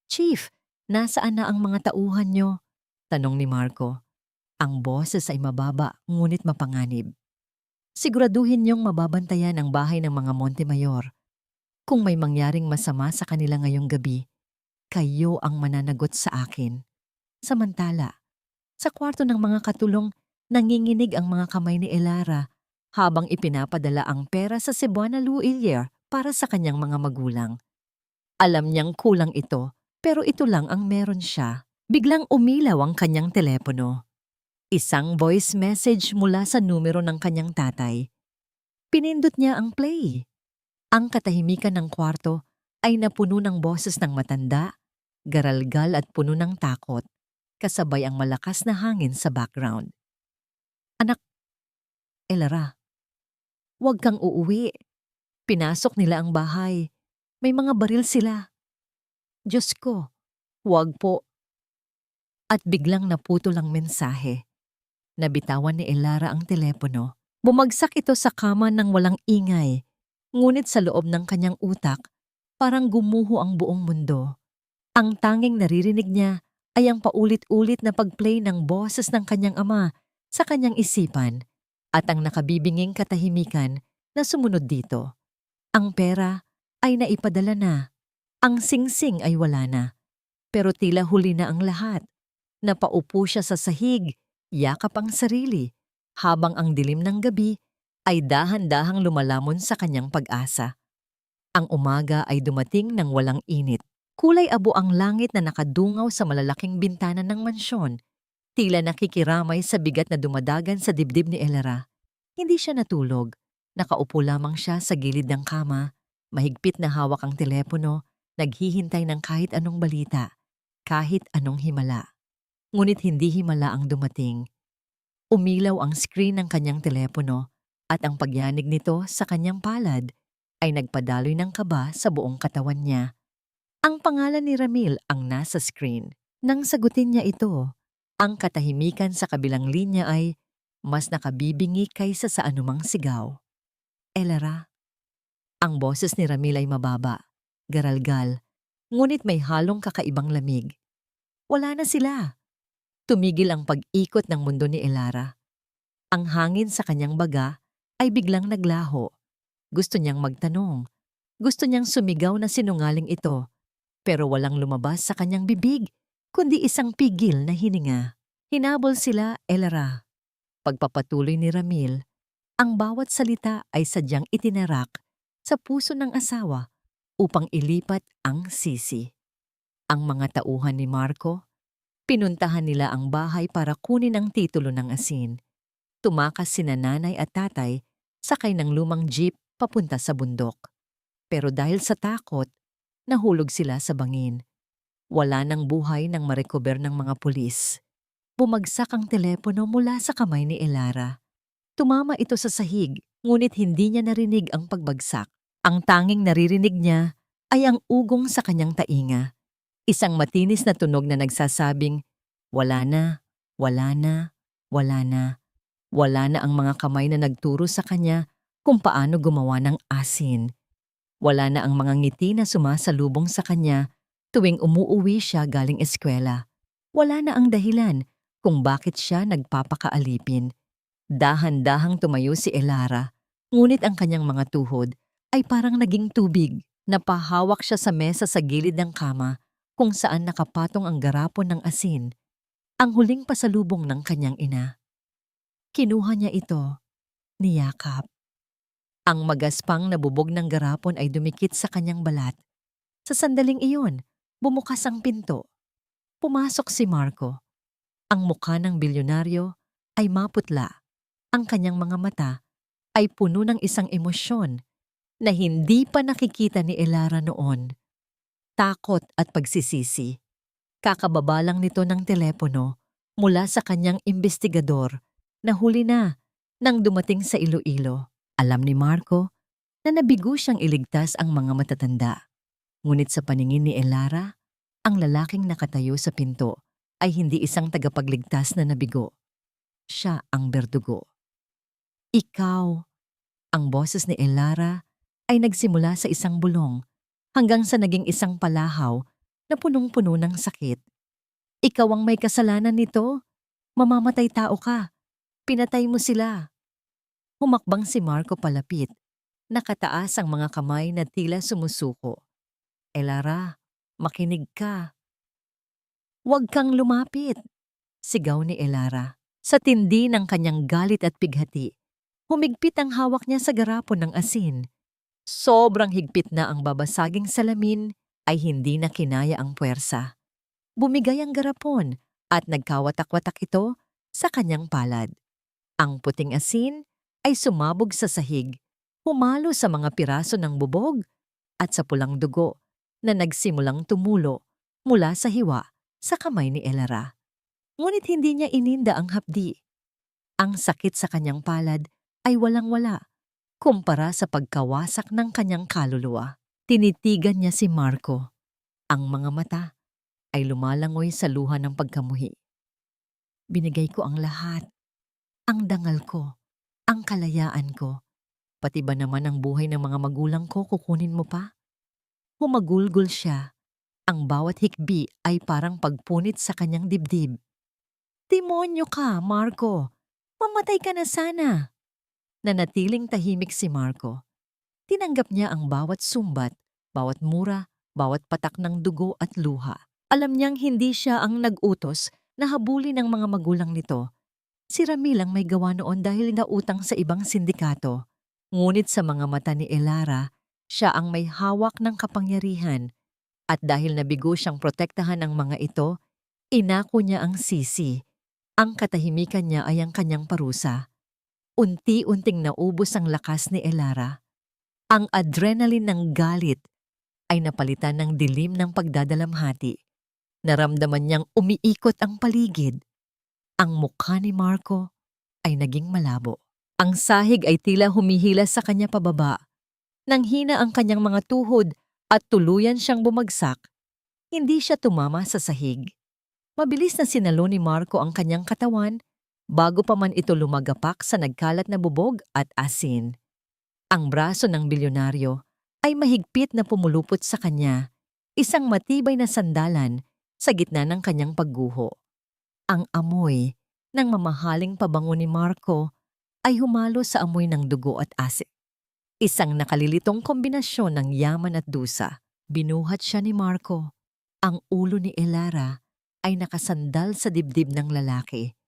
"Chief, nasaan na ang mga tauhan niyo?" tanong ni Marco. Ang boses ay mababa ngunit mapanganib. "Siguraduhin niyong mababantayan ang bahay ng mga Montemayor. Kung may mangyaring masama sa kanila ngayong gabi, kayo ang mananagot sa akin." Samantala, sa kwarto ng mga katulong, nanginginig ang mga kamay ni Elara habang ipinapadala ang pera sa Cebuana Luilier para sa kanyang mga magulang. Alam niyang kulang ito, pero ito lang ang meron siya. Biglang umilaw ang kanyang telepono. Isang voice message mula sa numero ng kanyang tatay. Pinindot niya ang play. Ang katahimikan ng kwarto ay napuno ng boses ng matanda, garalgal at puno ng takot, kasabay ang malakas na hangin sa background. "Anak, Elara, huwag kang uuwi. Pinasok nila ang bahay. May mga baril sila. Diyos ko, huwag po." At biglang naputol ang mensahe. Nabitawan ni Elara ang telepono. Bumagsak ito sa kama ng walang ingay. Ngunit sa loob ng kanyang utak, parang gumuho ang buong mundo. Ang tanging naririnig niya ay ang paulit-ulit na pag-play ng boses ng kanyang ama sa kanyang isipan at ang nakabibinging katahimikan na sumunod dito. Ang pera ay naipadala na. Ang singsing ay wala na. Pero tila huli na ang lahat. Napaupo siya sa sahig, yakap ang sarili, habang ang dilim ng gabi ay dahan-dahang lumalamon sa kanyang pag-asa. Ang umaga ay dumating ng walang init. Kulay abo ang langit na nakadungaw sa malalaking bintana ng mansyon. Tila nakikiramay sa bigat na dumadagan sa dibdib ni Elara. Hindi siya natulog. Nakaupo lamang siya sa gilid ng kama. Mahigpit na hawak ang telepono, naghihintay ng kahit anong balita, kahit anong himala. Ngunit hindi himala ang dumating. Umilaw ang screen ng kanyang telepono at ang pagyanig nito sa kanyang palad ay nagpadaloy ng kaba sa buong katawan niya. Ang pangalan ni Ramil ang nasa screen. Nang sagutin niya ito, ang katahimikan sa kabilang linya ay mas nakabibingi kaysa sa anumang sigaw. "Elara." Ang boses ni Ramil ay mababa, garalgal, ngunit may halong kakaibang lamig. Wala na sila. Tumigil ang pag-ikot ng mundo ni Elara. Ang hangin sa kanyang baga ay biglang naglaho. Gusto niyang magtanong. Gusto niyang sumigaw na sinungaling ito. Pero walang lumabas sa kanyang bibig, kundi isang pigil na hininga. Hinabol sila, Elara. Pagpapatuloy ni Ramil, ang bawat salita ay sadyang itinarak sa puso ng asawa upang ilipat ang sisi. Ang mga tauhan ni Marco, pinuntahan nila ang bahay para kunin ang titulo ng asin. Tumakas sina nanay at tatay, sakay ng lumang jeep papunta sa bundok. Pero dahil sa takot, nahulog sila sa bangin. Wala nang buhay nang marecover ng mga pulis. Bumagsak ang telepono mula sa kamay ni Elara. Tumama ito sa sahig, ngunit hindi niya narinig ang pagbagsak. Ang tanging naririnig niya ay ang ugong sa kanyang tainga. Isang matinis na tunog na nagsasabing, "Wala na, Wala na, wala na, wala na ang mga kamay na nagturo sa kanya kung paano gumawa ng asin. Wala na ang mga ngiti na sumasalubong sa kanya tuwing umuuwi siya galing eskwela. Wala na ang dahilan kung bakit siya nagpapakaalipin. Dahan-dahang tumayo si Elara, ngunit ang kanyang mga tuhod ay parang naging tubig. Napahawak siya sa mesa sa gilid ng kama kung saan nakapatong ang garapon ng asin, ang huling pasalubong ng kanyang ina. Kinuha niya ito, niyakap. Ang magaspang na bubog ng garapon ay dumikit sa kanyang balat. Sa sandaling iyon, bumukas ang pinto. Pumasok si Marco. Ang mukha ng bilyonaryo ay maputla. Ang kanyang mga mata ay puno ng isang emosyon na hindi pa nakikita ni Elara noon. Takot at pagsisisi. Kakababa lang nito ng telepono mula sa kanyang imbestigador na huli na nang dumating sa Iloilo. Alam ni Marco na nabigo siyang iligtas ang mga matatanda. Ngunit sa paningin ni Elara, ang lalaking nakatayo sa pinto ay hindi isang tagapagligtas na nabigo. Siya ang berdugo. Ikaw, ang boses ni Elara ay nagsimula sa isang bulong hanggang sa naging isang palahaw na punong-puno ng sakit. Ikaw ang may kasalanan nito. Mamamatay tao ka. Pinatay mo sila. Humakbang si Marco palapit. Nakataas ang mga kamay na tila sumusuko. Elara, makinig ka. Huwag kang lumapit, sigaw ni Elara. Sa tindi ng kanyang galit at pighati, humigpit ang hawak niya sa garapon ng asin. Sobrang higpit na ang babasaging salamin ay hindi na kinaya ang puwersa. Bumigay ang garapon at nagkawatak-watak ito sa kanyang palad. Ang puting asin ay sumabog sa sahig, humalo sa mga piraso ng bubog at sa pulang dugo na nagsimulang tumulo mula sa hiwa sa kamay ni Elara. Ngunit hindi niya ininda ang hapdi. Ang sakit sa kanyang palad ay walang-wala kumpara sa pagkawasak ng kanyang kaluluwa. Tinitigan niya si Marco. Ang mga mata ay lumalangoy sa luha ng pagkamuhi. Binigay ko ang lahat. Ang dangal ko, ang kalayaan ko, pati ba naman ang buhay ng mga magulang ko kukunin mo pa? Humagulgol siya. Ang bawat hikbi ay parang pagpunit sa kanyang dibdib. Demonyo ka, Marco! Mamatay ka na sana! Nanatiling tahimik si Marco. Tinanggap niya ang bawat sumbat, bawat mura, bawat patak ng dugo at luha. Alam niyang hindi siya ang nag-utos na habulin ng mga magulang nito. Si Ramil ang may gawa noon dahil nautang sa ibang sindikato. Ngunit sa mga mata ni Elara, siya ang may hawak ng kapangyarihan. At dahil nabigo siyang protektahan ng mga ito, inako niya ang sisi. Ang katahimikan niya ay ang kanyang parusa. Unti-unting naubos ang lakas ni Elara. Ang adrenaline ng galit ay napalitan ng dilim ng pagdadalamhati. Naramdaman niyang umiikot ang paligid. Ang mukha ni Marco ay naging malabo. Ang sahig ay tila humihila sa kanya pababa. Nanghina ang kanyang mga tuhod at tuluyan siyang bumagsak. Hindi siya tumama sa sahig. Mabilis na sinalo ni Marco ang kanyang katawan bago pa man ito lumagapak sa nagkalat na bubog at asin. Ang braso ng bilyonaryo ay mahigpit na pumulupot sa kanya, isang matibay na sandalan sa gitna ng kanyang pagguho. Ang amoy ng mamahaling pabango ni Marco ay humalo sa amoy ng dugo at asin. Isang nakalilitong kombinasyon ng yaman at dusa. Binuhat siya ni Marco. Ang ulo ni Elara ay nakasandal sa dibdib ng lalaki.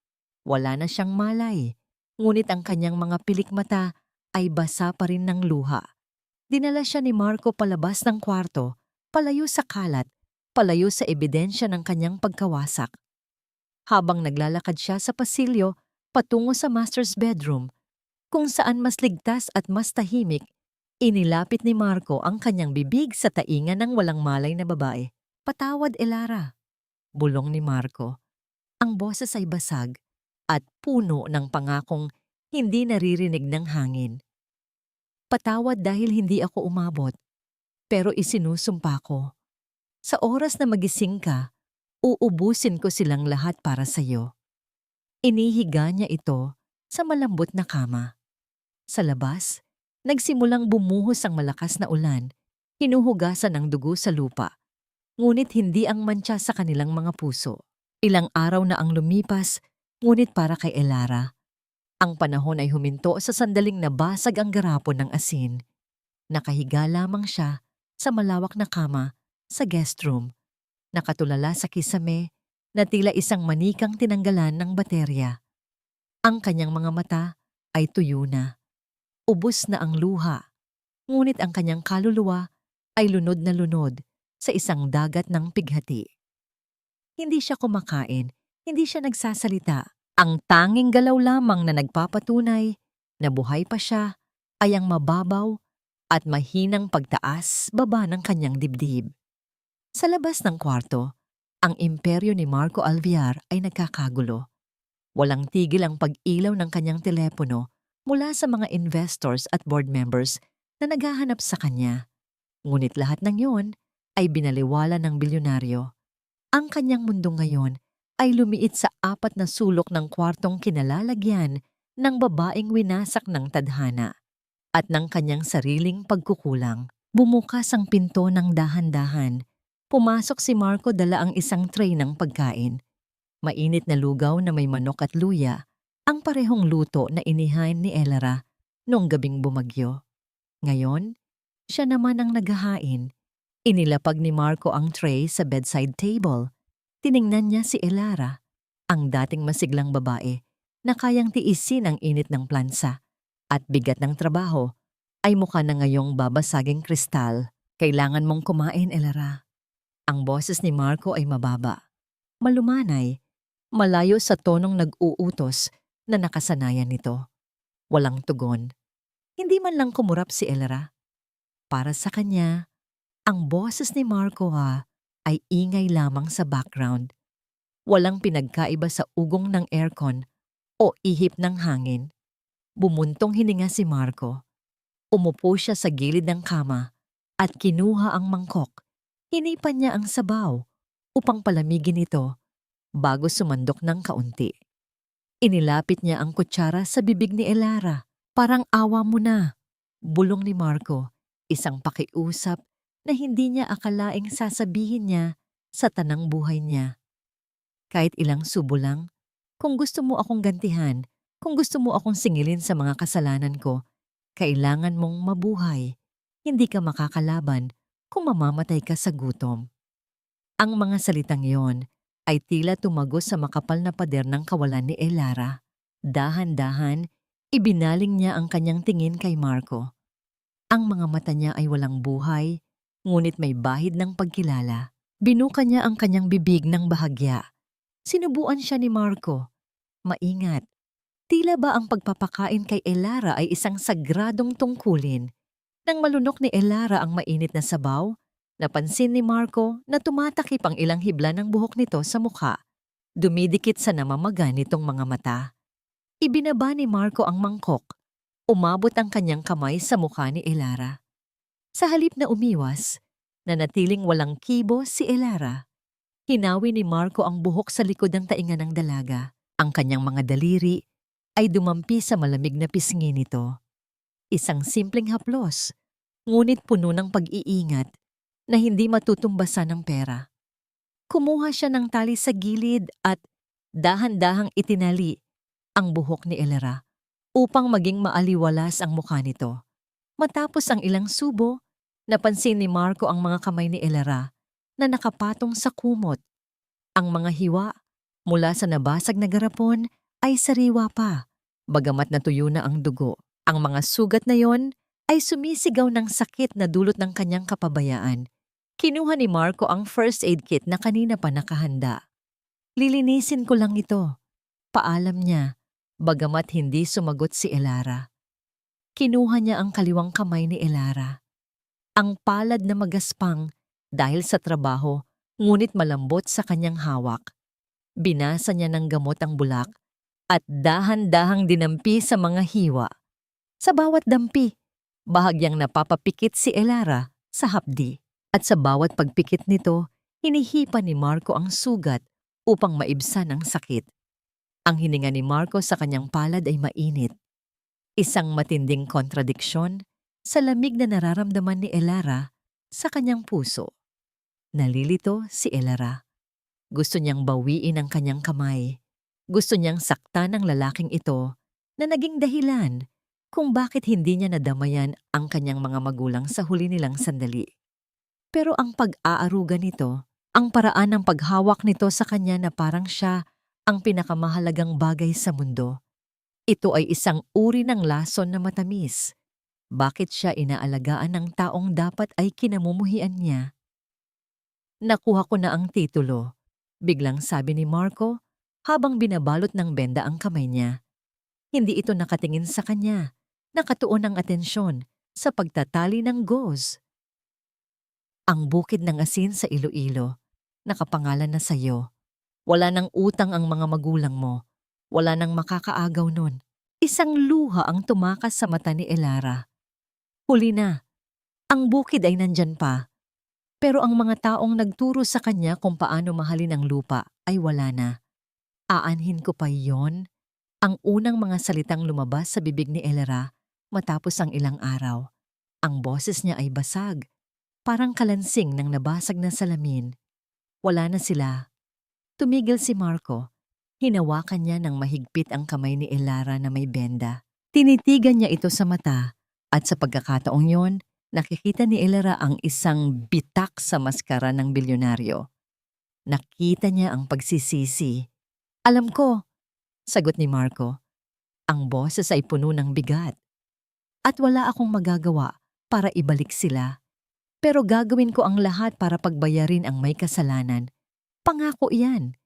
Wala na siyang malay, ngunit ang kanyang mga pilik mata ay basa pa rin ng luha. Dinala siya ni Marco palabas ng kwarto, palayo sa kalat, palayo sa ebidensya ng kanyang pagkawasak. Habang naglalakad siya sa pasilyo patungo sa master's bedroom, kung saan mas ligtas at mas tahimik, inilapit ni Marco ang kanyang bibig sa tainga ng walang malay na babae. Patawad, Elara, bulong ni Marco. Ang boses ay basag at puno ng pangakong hindi naririnig ng hangin. Patawad dahil hindi ako umabot, pero isinusumpa ko. Sa oras na magising ka, uubusin ko silang lahat para sa'yo. Inihiga niya ito sa malambot na kama. Sa labas, nagsimulang bumuhos ang malakas na ulan, hinuhugasan ng dugo sa lupa, ngunit hindi ang mantsa sa kanilang mga puso. Ilang araw na ang lumipas, ngunit para kay Elara, ang panahon ay huminto sa sandaling nabasag ang garapon ng asin. Nakahiga lamang siya sa malawak na kama sa guest room, nakatulala sa kisame na tila isang manikang tinanggalan ng baterya. Ang kanyang mga mata ay tuyo na, ubos na ang luha, ngunit ang kanyang kaluluwa ay lunod na lunod sa isang dagat ng pighati. Hindi siya kumakain, hindi siya nagsasalita. Ang tanging galaw lamang na nagpapatunay na buhay pa siya ay ang mababaw at mahinang pagtaas-baba ng kanyang dibdib. Sa labas ng kwarto, ang imperyo ni Marco Alviar ay nagkakagulo. Walang tigil ang pag-ilaw ng kanyang telepono mula sa mga investors at board members na naghahanap sa kanya. Ngunit lahat ng yon ay binaliwala ng bilyonaryo. Ang kanyang mundo ngayon ay lumiit sa 4 na sulok ng kwartong kinalalagyan ng babaeng winasak ng tadhana at ng kanyang sariling pagkukulang. Bumukas ang pinto ng dahan-dahan. Pumasok si Marco dala ang isang tray ng pagkain. Mainit na lugaw na may manok at luya, ang parehong luto na inihain ni Elara noong gabing bumagyo. Ngayon, siya naman ang naghahain. Inilapag ni Marco ang tray sa bedside table. Tiningnan niya si Elara, ang dating masiglang babae na kayang tiisin ang init ng plansa at bigat ng trabaho, ay mukha na ngayong babasaging kristal. Kailangan mong kumain, Elara. Ang boses ni Marco ay mababa, malumanay, malayo sa tonong nag-uutos na nakasanayan nito. Walang tugon. Hindi man lang kumurap si Elara. Para sa kanya, ang boses ni Marco ay ingay lamang sa background. Walang pinagkaiba sa ugong ng aircon o ihip ng hangin. Bumuntong hininga si Marco. Umupo siya sa gilid ng kama at kinuha ang mangkok. Hinipan niya ang sabaw upang palamigin ito bago sumandok ng kaunti. Inilapit niya ang kutsara sa bibig ni Elara. Parang awa mo na, bulong ni Marco, isang pakiusap na hindi niya akalaing sasabihin niya sa tanang buhay niya. Kahit ilang subo lang, kung gusto mo akong gantihan, kung gusto mo akong singilin sa mga kasalanan ko, kailangan mong mabuhay. Hindi ka makakalaban kung mamamatay ka sa gutom. Ang mga salitang yon ay tila tumagos sa makapal na pader ng kawalan ni Elara. Dahan-dahan, ibinaling niya ang kanyang tingin kay Marco. Ang mga mata niya ay walang buhay, ngunit may bahid ng pagkilala. Binuka niya ang kanyang bibig ng bahagya. Sinubuan siya ni Marco. Maingat. Tila ba ang pagpapakain kay Elara ay isang sagradong tungkulin? Nang malunok ni Elara ang mainit na sabaw, napansin ni Marco na tumatakip ang ilang hibla ng buhok nito sa mukha. Dumidikit sa namamaga nitong mga mata. Ibinaba ni Marco ang mangkok. Umabot ang kanyang kamay sa mukha ni Elara. Sa halip na umiwas, nanatiling walang kibo si Elara. Hinawi ni Marco ang buhok sa likod ng tainga ng dalaga. Ang kanyang mga daliri ay dumampi sa malamig na pisngi nito. Isang simpleng haplos, ngunit puno ng pag-iingat na hindi matutumbasan ng pera. Kumuha siya ng tali sa gilid at dahan-dahang itinali ang buhok ni Elara upang maging maaliwalas ang mukha nito. Matapos ang ilang subo, napansin ni Marco ang mga kamay ni Elara na nakapatong sa kumot. Ang mga hiwa mula sa nabasag na garapon ay sariwa pa, bagamat natuyo na ang dugo. Ang mga sugat na yon ay sumisigaw ng sakit na dulot ng kanyang kapabayaan. Kinuha ni Marco ang first aid kit na kanina pa nakahanda. Lilinisin ko lang ito, paalam niya, bagamat hindi sumagot si Elara. Kinuha niya ang kaliwang kamay ni Elara. Ang palad na magaspang dahil sa trabaho, ngunit malambot sa kanyang hawak. Binasa niya ng gamot ang bulak at dahan-dahang dinampi sa mga hiwa. Sa bawat dampi, bahagyang napapapikit si Elara sa hapdi. At sa bawat pagpikit nito, hinihipa ni Marco ang sugat upang maibsan ang sakit. Ang hininga ni Marco sa kanyang palad ay mainit. Isang matinding kontradiksyon sa lamig na nararamdaman ni Elara sa kanyang puso. Nalilito si Elara. Gusto niyang bawiin ang kanyang kamay. Gusto niyang saktan ang lalaking ito na naging dahilan kung bakit hindi niya nadamayan ang kanyang mga magulang sa huli nilang sandali. Pero ang pag-aaruga nito, ang paraan ng paghawak nito sa kanya na parang siya ang pinakamahalagang bagay sa mundo. Ito ay isang uri ng lason na matamis. Bakit siya inaalagaan ng taong dapat ay kinamumuhian niya? Nakuha ko na ang titulo, biglang sabi ni Marco habang binabalot ng benda ang kamay niya. Hindi ito nakatingin sa kanya, nakatuon ang atensyon sa pagtatali ng gauze. Ang bukid ng asin sa Iloilo, nakapangalan na sa'yo. Wala nang utang ang mga magulang mo. Wala nang makakaagaw nun. Isang luha ang tumakas sa mata ni Elara. Huli na. Ang bukid ay nandyan pa. Pero ang mga taong nagturo sa kanya kung paano mahalin ang lupa ay wala na. Aanhin ko pa yon. Ang unang mga salitang lumabas sa bibig ni Elara matapos ang ilang araw. Ang boses niya ay basag. Parang kalansing ng nabasag na salamin. Wala na sila. Tumigil si Marco. Hinawakan niya ng mahigpit ang kamay ni Elara na may benda. Tinitigan niya ito sa mata at sa pagkakataong yon, nakikita ni Elara ang isang bitak sa maskara ng bilyonaryo. Nakita niya ang pagsisisi. Alam ko, sagot ni Marco. Ang boses ay puno ng bigat. At wala akong magagawa para ibalik sila. Pero gagawin ko ang lahat para pagbayarin ang may kasalanan. Pangako iyan.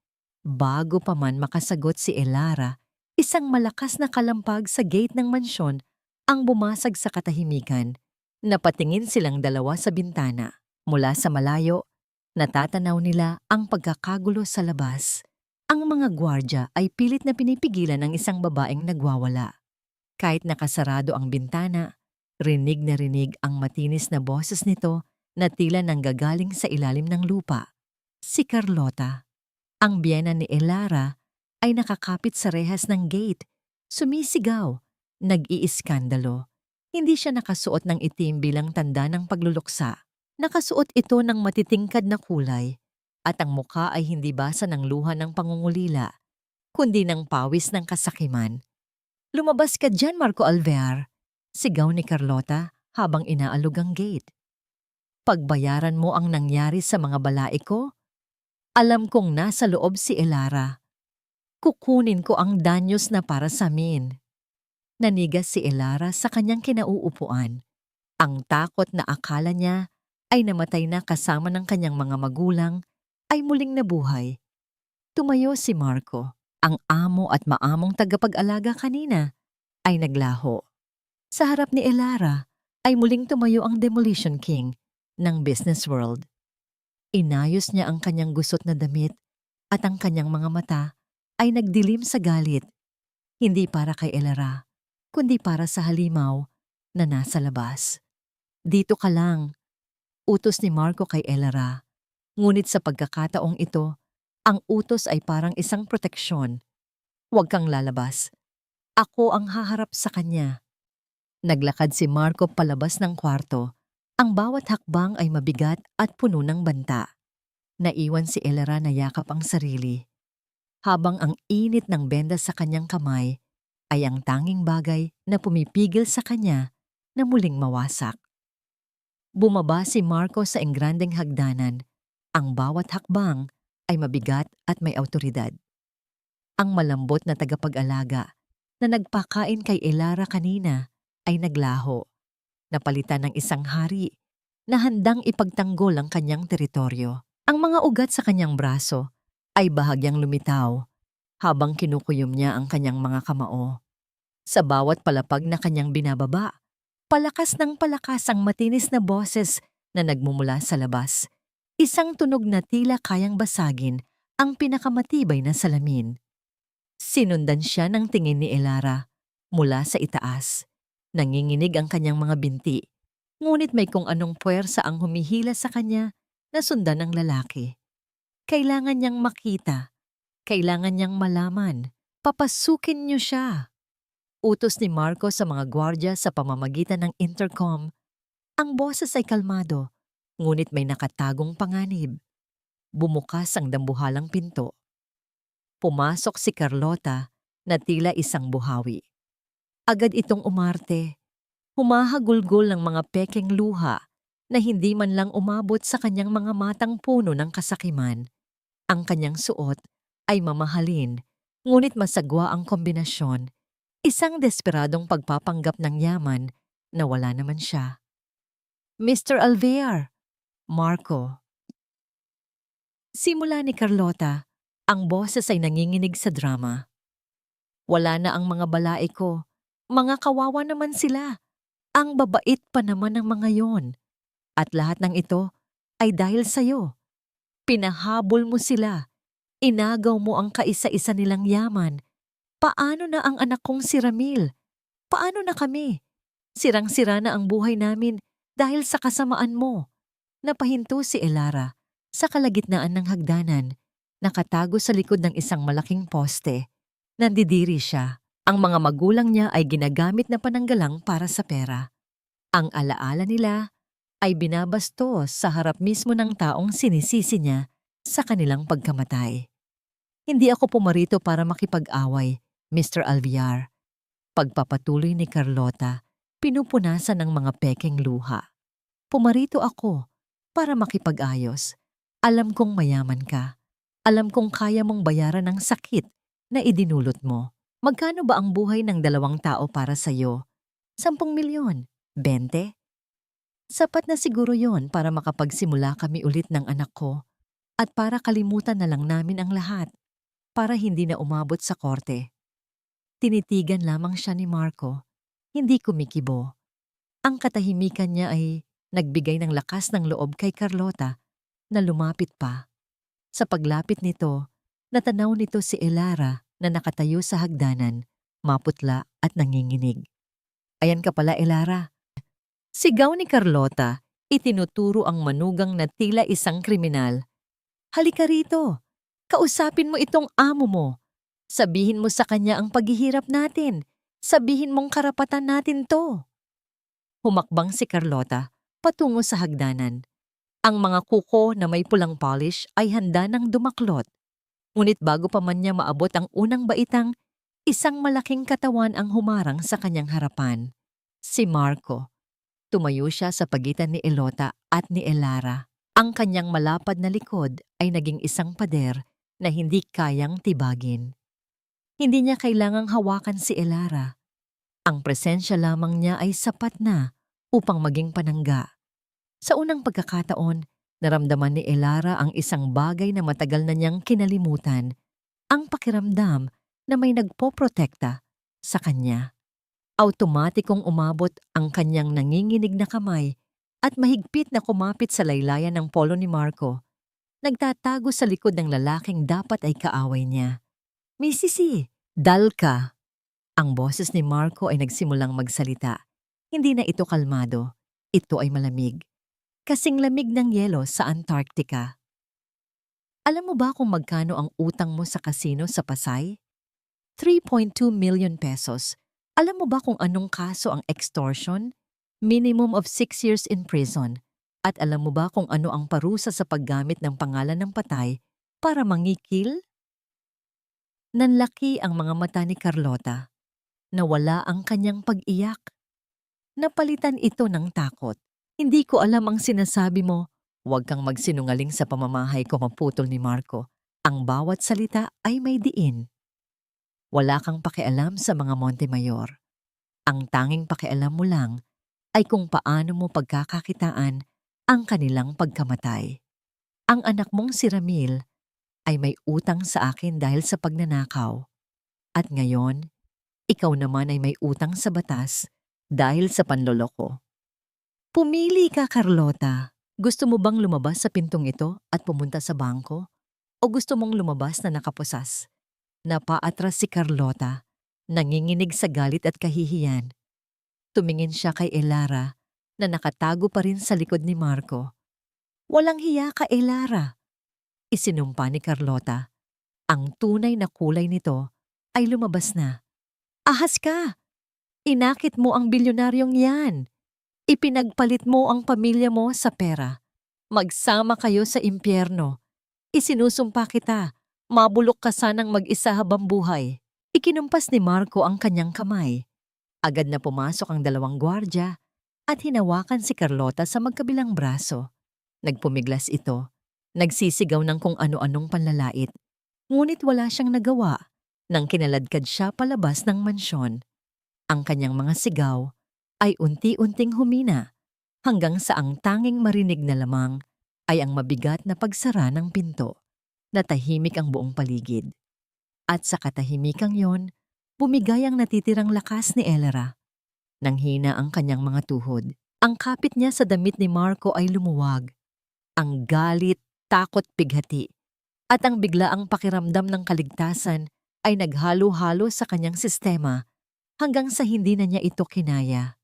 Bago pa man makasagot si Elara, isang malakas na kalampag sa gate ng mansyon ang bumasag sa katahimikan. Napatingin silang dalawa sa bintana. Mula sa malayo, natatanaw nila ang pagkakagulo sa labas. Ang mga gwardya ay pilit na pinipigilan ang isang babaeng nagwawala. Kahit nakasarado ang bintana, rinig na rinig ang matinis na boses nito na tila nanggagaling sa ilalim ng lupa. Si Carlota, ang biyena ni Elara, ay nakakapit sa rehas ng gate, sumisigaw, nag-iiskandalo. Hindi siya nakasuot ng itim bilang tanda ng pagluluksa. Nakasuot ito ng matitingkad na kulay at ang mukha ay hindi basa ng luha ng pangungulila, kundi ng pawis ng kasakiman. Lumabas ka dyan, Marco Alvear, sigaw ni Carlota habang inaalog ang gate. Pagbayaran mo ang nangyari sa mga balae ko? Alam kong nasa loob si Elara. Kukunin ko ang danyos na para sa amin. Nanigas si Elara sa kanyang kinauupuan. Ang takot na akala niya ay namatay na kasama ng kanyang mga magulang ay muling nabuhay. Tumayo si Marco, ang amo at maamong tagapag-alaga kanina, ay naglaho. Sa harap ni Elara ay muling tumayo ang Demolition King ng business world. Inayos niya ang kanyang gusot na damit at ang kanyang mga mata ay nagdilim sa galit, hindi para kay Elara, kundi para sa halimaw na nasa labas. Dito ka lang, utos ni Marco kay Elara. Ngunit sa pagkakataong ito, ang utos ay parang isang proteksyon. Huwag kang lalabas. Ako ang haharap sa kanya. Naglakad si Marco palabas ng kwarto. Ang bawat hakbang ay mabigat at puno ng banta. Naiwan si Elara na yakap ang sarili. Habang ang init ng benda sa kanyang kamay ay ang tanging bagay na pumipigil sa kanya na muling mawasak. Bumaba si Marco sa engrandeng hagdanan. Ang bawat hakbang ay mabigat at may awtoridad. Ang malambot na tagapag-alaga na nagpakain kay Elara kanina ay naglaho. Napalitan ng isang hari na handang ipagtanggol ang kanyang teritoryo. Ang mga ugat sa kanyang braso ay bahagyang lumitaw habang kinukuyom niya ang kanyang mga kamao. Sa bawat palapag na kanyang binababa, palakas ng palakas ang matinis na boses na nagmumula sa labas. Isang tunog na tila kayang basagin ang pinakamatibay na salamin. Sinundan siya ng tingin ni Elara mula sa itaas. Nanginginig ang kanyang mga binti, ngunit may kung anong puwersa ang humihila sa kanya na sundan ng lalaki. Kailangan niyang makita, kailangan niyang malaman Papasukin niyo siya. Utos ni Marco sa mga gwardya sa pamamagitan ng intercom. Ang boses ay kalmado, ngunit may nakatagong panganib. Bumukas ang dambuhalang pinto. Pumasok si Carlota na tila isang buhawi. Agad itong umarte. Humahagulgol ng mga pekeng luha na hindi man lang umabot sa kanyang mga matang puno ng kasakiman. Ang kanyang suot ay mamahalin, ngunit masagwa ang kombinasyon. Isang desperadong pagpapanggap ng yaman na wala naman siya. Mr. Alvear, Marco. Simula ni Carlota, ang boses ay nanginginig sa drama. Wala na ang mga balae ko. Mga kawawa naman sila. Ang babait pa naman ng mga yon. At lahat ng ito ay dahil sa'yo. Pinahabol mo sila. Inagaw mo ang kaisa-isa nilang yaman. Paano na ang anak kong si Ramil? Paano na kami? Sirang-sira na ang buhay namin dahil sa kasamaan mo. Napahinto si Elara sa kalagitnaan ng hagdanan. Nakatago sa likod ng isang malaking poste. Nandidiri siya. Ang mga magulang niya ay ginagamit na pananggalang para sa pera. Ang alaala nila ay binabastos sa harap mismo ng taong sinisisi niya sa kanilang pagkamatay. Hindi ako pumarito para makipag-away, Mr. Alvear. Pagpapatuloy ni Carlota, pinupunasan ng mga pekeng luha. Pumarito ako para makipag-ayos. Alam kong mayaman ka. Alam kong kaya mong bayaran ang sakit na idinulot mo. Magkano ba ang buhay ng 2 tao para sa'yo? 10 milyon? 20? Sapat na siguro yon para makapagsimula kami ulit ng anak ko at para kalimutan na lang namin ang lahat, para hindi na umabot sa korte. Tinitigan lamang siya ni Marco, hindi kumikibo. Ang katahimikan niya ay nagbigay ng lakas ng loob kay Carlota na lumapit pa. Sa paglapit nito, natanaw nito si Elara na nakatayo sa hagdanan, maputla at nanginginig. Ayan ka pala, Elara. Sigaw ni Carlota, itinuturo ang manugang na tila isang kriminal. Halika rito. Kausapin mo itong amo mo. Sabihin mo sa kanya ang paghihirap natin. Sabihin mong karapatan natin to. Humakbang si Carlota patungo sa hagdanan. Ang mga kuko na may pulang polish ay handa ng dumaklot. Ngunit bago pa man niya maabot ang unang baitang, isang malaking katawan ang humarang sa kanyang harapan. Si Marco. Tumayo siya sa pagitan ni Elota at ni Elara. Ang kanyang malapad na likod ay naging isang pader na hindi kayang tibagin. Hindi niya kailangang hawakan si Elara. Ang presensya lamang niya ay sapat na upang maging panangga. Sa unang pagkakataon, naramdaman ni Elara ang isang bagay na matagal na niyang kinalimutan, ang pakiramdam na may nagpoprotekta sa kanya. Automatikong umabot ang kanyang nanginginig na kamay at mahigpit na kumapit sa laylayan ng polo ni Marco. Nagtatago sa likod ng lalaking dapat ay kaaway niya. Misisi, dal ka. Ang boses ni Marco ay nagsimulang magsalita. Hindi na ito kalmado, ito ay malamig. Kasing lamig ng yelo sa Antarctica. Alam mo ba kung magkano ang utang mo sa kasino sa Pasay? 3.2 million pesos. Alam mo ba kung anong kaso ang extortion? Minimum of 6 years in prison. At alam mo ba kung ano ang parusa sa paggamit ng pangalan ng patay para mangikil? Nanlaki ang mga mata ni Carlota. Nawala ang kanyang pag-iyak. Napalitan ito ng takot. Hindi ko alam ang sinasabi mo. Huwag kang magsinungaling sa pamamahay ko, maputol ni Marco. Ang bawat salita ay may diin. Wala kang pakialam sa mga Montemayor. Ang tanging pakialam mo lang ay kung paano mo pagkakakitaan ang kanilang pagkamatay. Ang anak mong si Ramil ay may utang sa akin dahil sa pagnanakaw. At ngayon, ikaw naman ay may utang sa batas dahil sa panloloko. Pumili ka, Carlota. Gusto mo bang lumabas sa pintong ito at pumunta sa bangko? O gusto mong lumabas na nakapusas? Napaatras si Carlota, nanginginig sa galit at kahihiyan. Tumingin siya kay Elara na nakatago pa rin sa likod ni Marco. Walang hiya ka, Elara. Isinumpa ni Carlota. Ang tunay na kulay nito ay lumabas na. Ahas ka! Inakit mo ang bilyonaryong yan. Ipinagpalit mo ang pamilya mo sa pera. Magsama kayo sa impyerno. Isinusumpa kita. Mabulok ka sanang mag-isa habang buhay. Ikinumpas ni Marco ang kanyang kamay. Agad na pumasok ang dalawang gwardya at hinawakan si Carlota sa magkabilang braso. Nagpumiglas ito. Nagsisigaw ng kung ano-anong panlalait. Ngunit wala siyang nagawa nang kinaladkad siya palabas ng mansyon. Ang kanyang mga sigaw ay unti-unting humina hanggang sa ang tanging marinig na lamang ay ang mabigat na pagsara ng pinto. Natahimik ang buong paligid. At sa katahimikang yon, bumigay ang natitirang lakas ni Elera. Nanghina ang kanyang mga tuhod. Ang kapit niya sa damit ni Marco ay lumuwag. Ang galit, takot, pighati. At ang biglaang pakiramdam ng kaligtasan ay naghalo-halo sa kanyang sistema hanggang sa hindi na niya ito kinaya.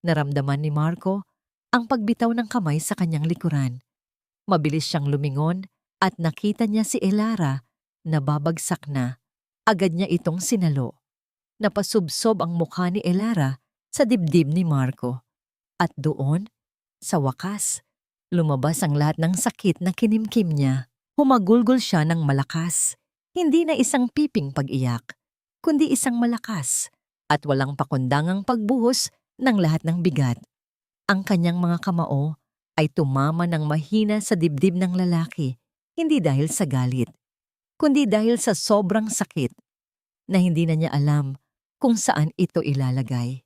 Naramdaman ni Marco ang pagbitaw ng kamay sa kanyang likuran. Mabilis siyang lumingon at nakita niya si Elara na babagsak na. Agad niya itong sinalo. Napasubsob ang mukha ni Elara sa dibdib ni Marco. At doon, sa wakas, lumabas ang lahat ng sakit na kinimkim niya. Humagulgol siya ng malakas. Hindi na isang piping pag-iyak, kundi isang malakas at walang pakundangang pagbuhos ng lahat ng bigat. Ang kanyang mga kamao ay tumama ng mahina sa dibdib ng lalaki, hindi dahil sa galit, kundi dahil sa sobrang sakit na hindi na niya alam kung saan ito ilalagay.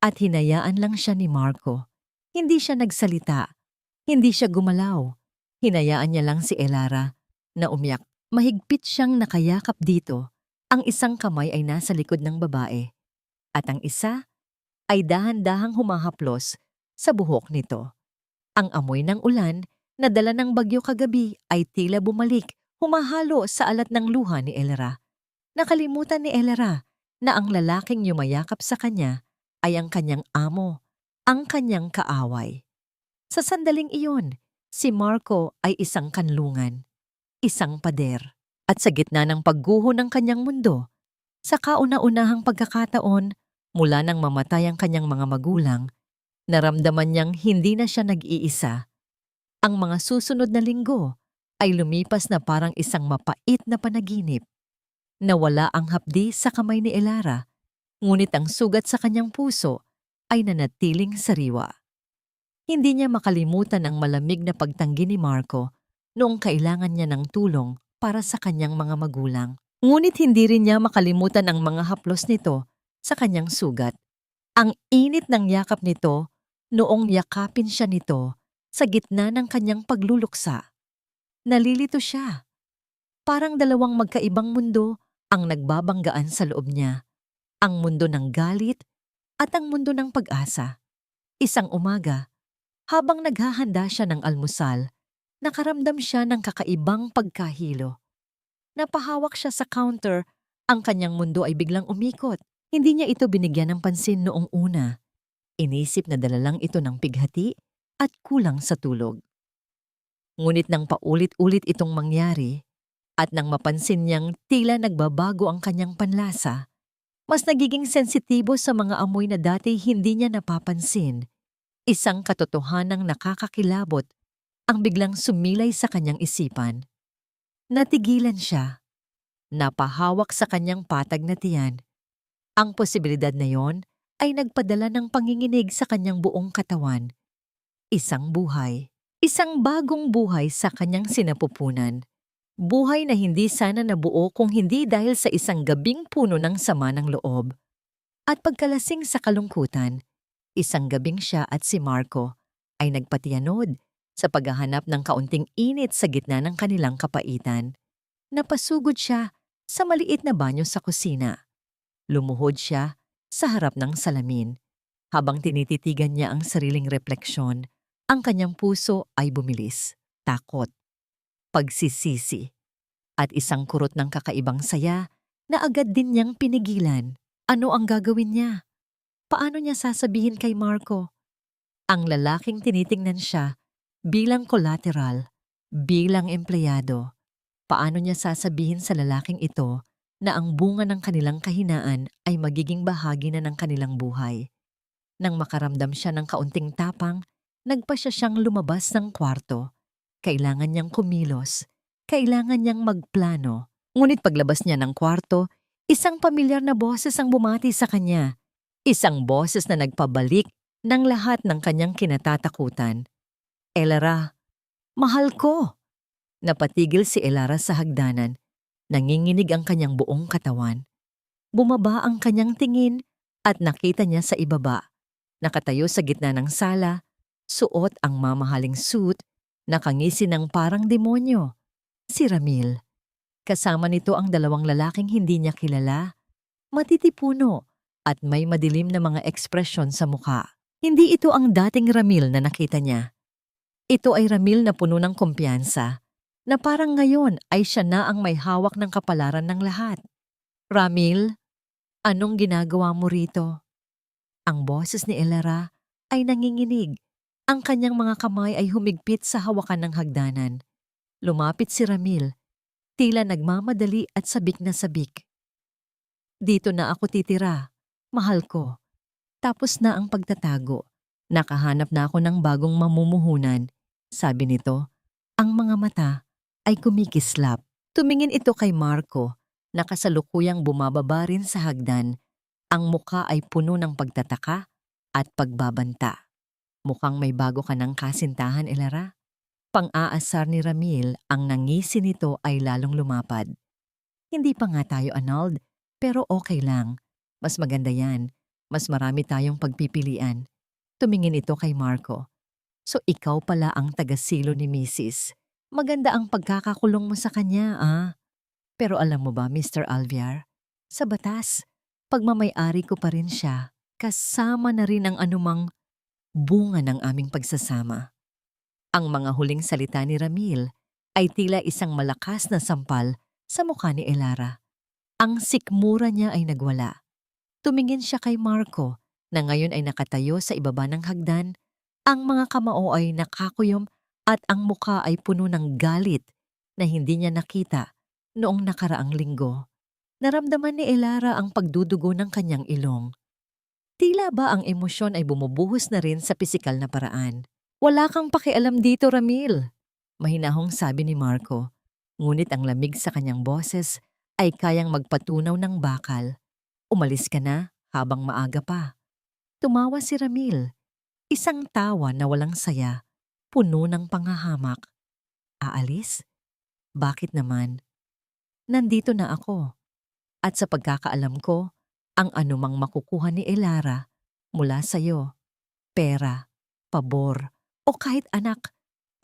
At hinayaan lang siya ni Marco. Hindi siya nagsalita, hindi siya gumalaw. Hinayaan niya lang si Elara na umiyak. Mahigpit siyang nakayakap dito. Ang isang kamay ay nasa likod ng babae at ang isa ay dahan-dahang humahaplos sa buhok nito. Ang amoy ng ulan na dala ng bagyo kagabi ay tila bumalik, humahalo sa alat ng luha ni Elera. Nakalimutan ni Elera na ang lalaking yumayakap sa kanya ay ang kanyang amo, ang kanyang kaaway. Sa sandaling iyon, si Marco ay isang kanlungan, isang pader. At sa gitna ng pagguho ng kanyang mundo, sa kauna-unahang pagkakataon mula nang mamatay ang kanyang mga magulang, naramdaman niyang hindi na siya nag-iisa. Ang mga susunod na linggo ay lumipas na parang isang mapait na panaginip. Nawala ang hapdi sa kamay ni Elara, ngunit ang sugat sa kanyang puso ay nanatiling sariwa. Hindi niya makalimutan ang malamig na pagtanggi ni Marco noong kailangan niya ng tulong para sa kanyang mga magulang. Ngunit hindi rin niya makalimutan ang mga haplos nito sa kanyang sugat. Ang init ng yakap nito noong yakapin siya nito sa gitna ng kanyang pagluluksa. Nalilito siya. Parang dalawang magkaibang mundo ang nagbabanggaan sa loob niya. Ang mundo ng galit at ang mundo ng pag-asa. Isang umaga, habang naghahanda siya ng almusal, nakaramdam siya ng kakaibang pagkahilo. Napahawak siya sa counter, ang kanyang mundo ay biglang umikot. Hindi niya ito binigyan ng pansin noong una. Inisip na dala lang ito ng pighati at kulang sa tulog. Ngunit nang paulit-ulit itong mangyari, at nang mapansin niyang tila nagbabago ang kanyang panlasa, mas nagiging sensitibo sa mga amoy na dati hindi niya napapansin. Isang katotohanang nakakakilabot ang biglang sumilay sa kanyang isipan. Natigilan siya. Napahawak sa kanyang patag na tiyan. Ang posibilidad na yon ay nagpadala ng panginginig sa kanyang buong katawan. Isang buhay. Isang bagong buhay sa kanyang sinapupunan. Buhay na hindi sana nabuo kung hindi dahil sa isang gabing puno ng sama ng loob. At pagkalasing sa kalungkutan, isang gabing siya at si Marco ay nagpatiyanod sa paghahanap ng kaunting init sa gitna ng kanilang kapaitan. Napasugod siya sa maliit na banyo sa kusina. Lumuhod siya sa harap ng salamin. Habang tinititigan niya ang sariling refleksyon, ang kanyang puso ay bumilis, takot, pagsisisi, at isang kurot ng kakaibang saya na agad din niyang pinigilan. Ano ang gagawin niya? Paano niya sasabihin kay Marco? Ang lalaking tinitingnan siya bilang collateral, bilang empleyado. Paano niya sasabihin sa lalaking ito na ang bunga ng kanilang kahinaan ay magiging bahagi na ng kanilang buhay. Nang makaramdam siya ng kaunting tapang, nagpa siya siyang lumabas ng kwarto. Kailangan niyang kumilos, kailangan niyang magplano. Ngunit paglabas niya ng kwarto, isang pamilyar na boses ang bumati sa kanya. Isang boses na nagpabalik ng lahat ng kanyang kinatatakutan. Elara, mahal ko! Napatigil si Elara sa hagdanan. Nanginginig ang kanyang buong katawan. Bumaba ang kanyang tingin at nakita niya sa ibaba. Nakatayo sa gitna ng sala, suot ang mamahaling suit, nakangisi ng parang demonyo. Si Ramil. Kasama nito ang dalawang lalaking hindi niya kilala. Matitipuno at may madilim na mga ekspresyon sa mukha. Hindi ito ang dating Ramil na nakita niya. Ito ay Ramil na puno ng kumpiyansa, na parang ngayon ay siya na ang may hawak ng kapalaran ng lahat. Ramil, anong ginagawa mo rito? Ang boses ni Elara ay nanginginig. Ang kanyang mga kamay ay humigpit sa hawakan ng hagdanan. Lumapit si Ramil, tila nagmamadali at sabik na sabik. Dito na ako titira, mahal ko. Tapos na ang pagtatago. Nakahanap na ako ng bagong mamumuhunan. Sabi nito, ang mga mata ay kumikislap. Tumingin ito kay Marco, na kasalukuyang bumababa rin sa hagdan. Ang muka ay puno ng pagtataka at pagbabanta. Mukhang may bago ka ng kasintahan, Elara. Pang-aasar ni Ramil, ang nangisi nito ay lalong lumapad. Hindi pa nga tayo annulled, pero okay lang. Mas maganda yan. Mas marami tayong pagpipilian. Tumingin ito kay Marco. So ikaw pala ang tagasilo ni Mrs. Maganda ang pagkakakulong mo sa kanya, ah. Pero alam mo ba, Mr. Alviar, sa batas, pagmamay-ari ko pa rin siya, kasama na rin ang anumang bunga ng aming pagsasama. Ang mga huling salita ni Ramil ay tila isang malakas na sampal sa mukha ni Elara. Ang sikmura niya ay nagwala. Tumingin siya kay Marco, na ngayon ay nakatayo sa ibaba ng hagdan. Ang mga kamao ay nakakuyom at ang mukha ay puno ng galit na hindi niya nakita noong nakaraang linggo. Naramdaman ni Elara ang pagdudugo ng kanyang ilong. Tila ba ang emosyon ay bumubuhos na rin sa pisikal na paraan. Wala kang pakialam dito, Ramil. Mahinahong sabi ni Marco. Ngunit ang lamig sa kanyang boses ay kayang magpatunaw ng bakal. Umalis ka na habang maaga pa. Tumawa si Ramil. Isang tawa na walang saya, puno ng panghahamak. Aalis? Bakit naman? Nandito na ako. At sa pagkakaalam ko, ang anumang makukuha ni Elara mula sa'yo, pera, pabor, o kahit anak,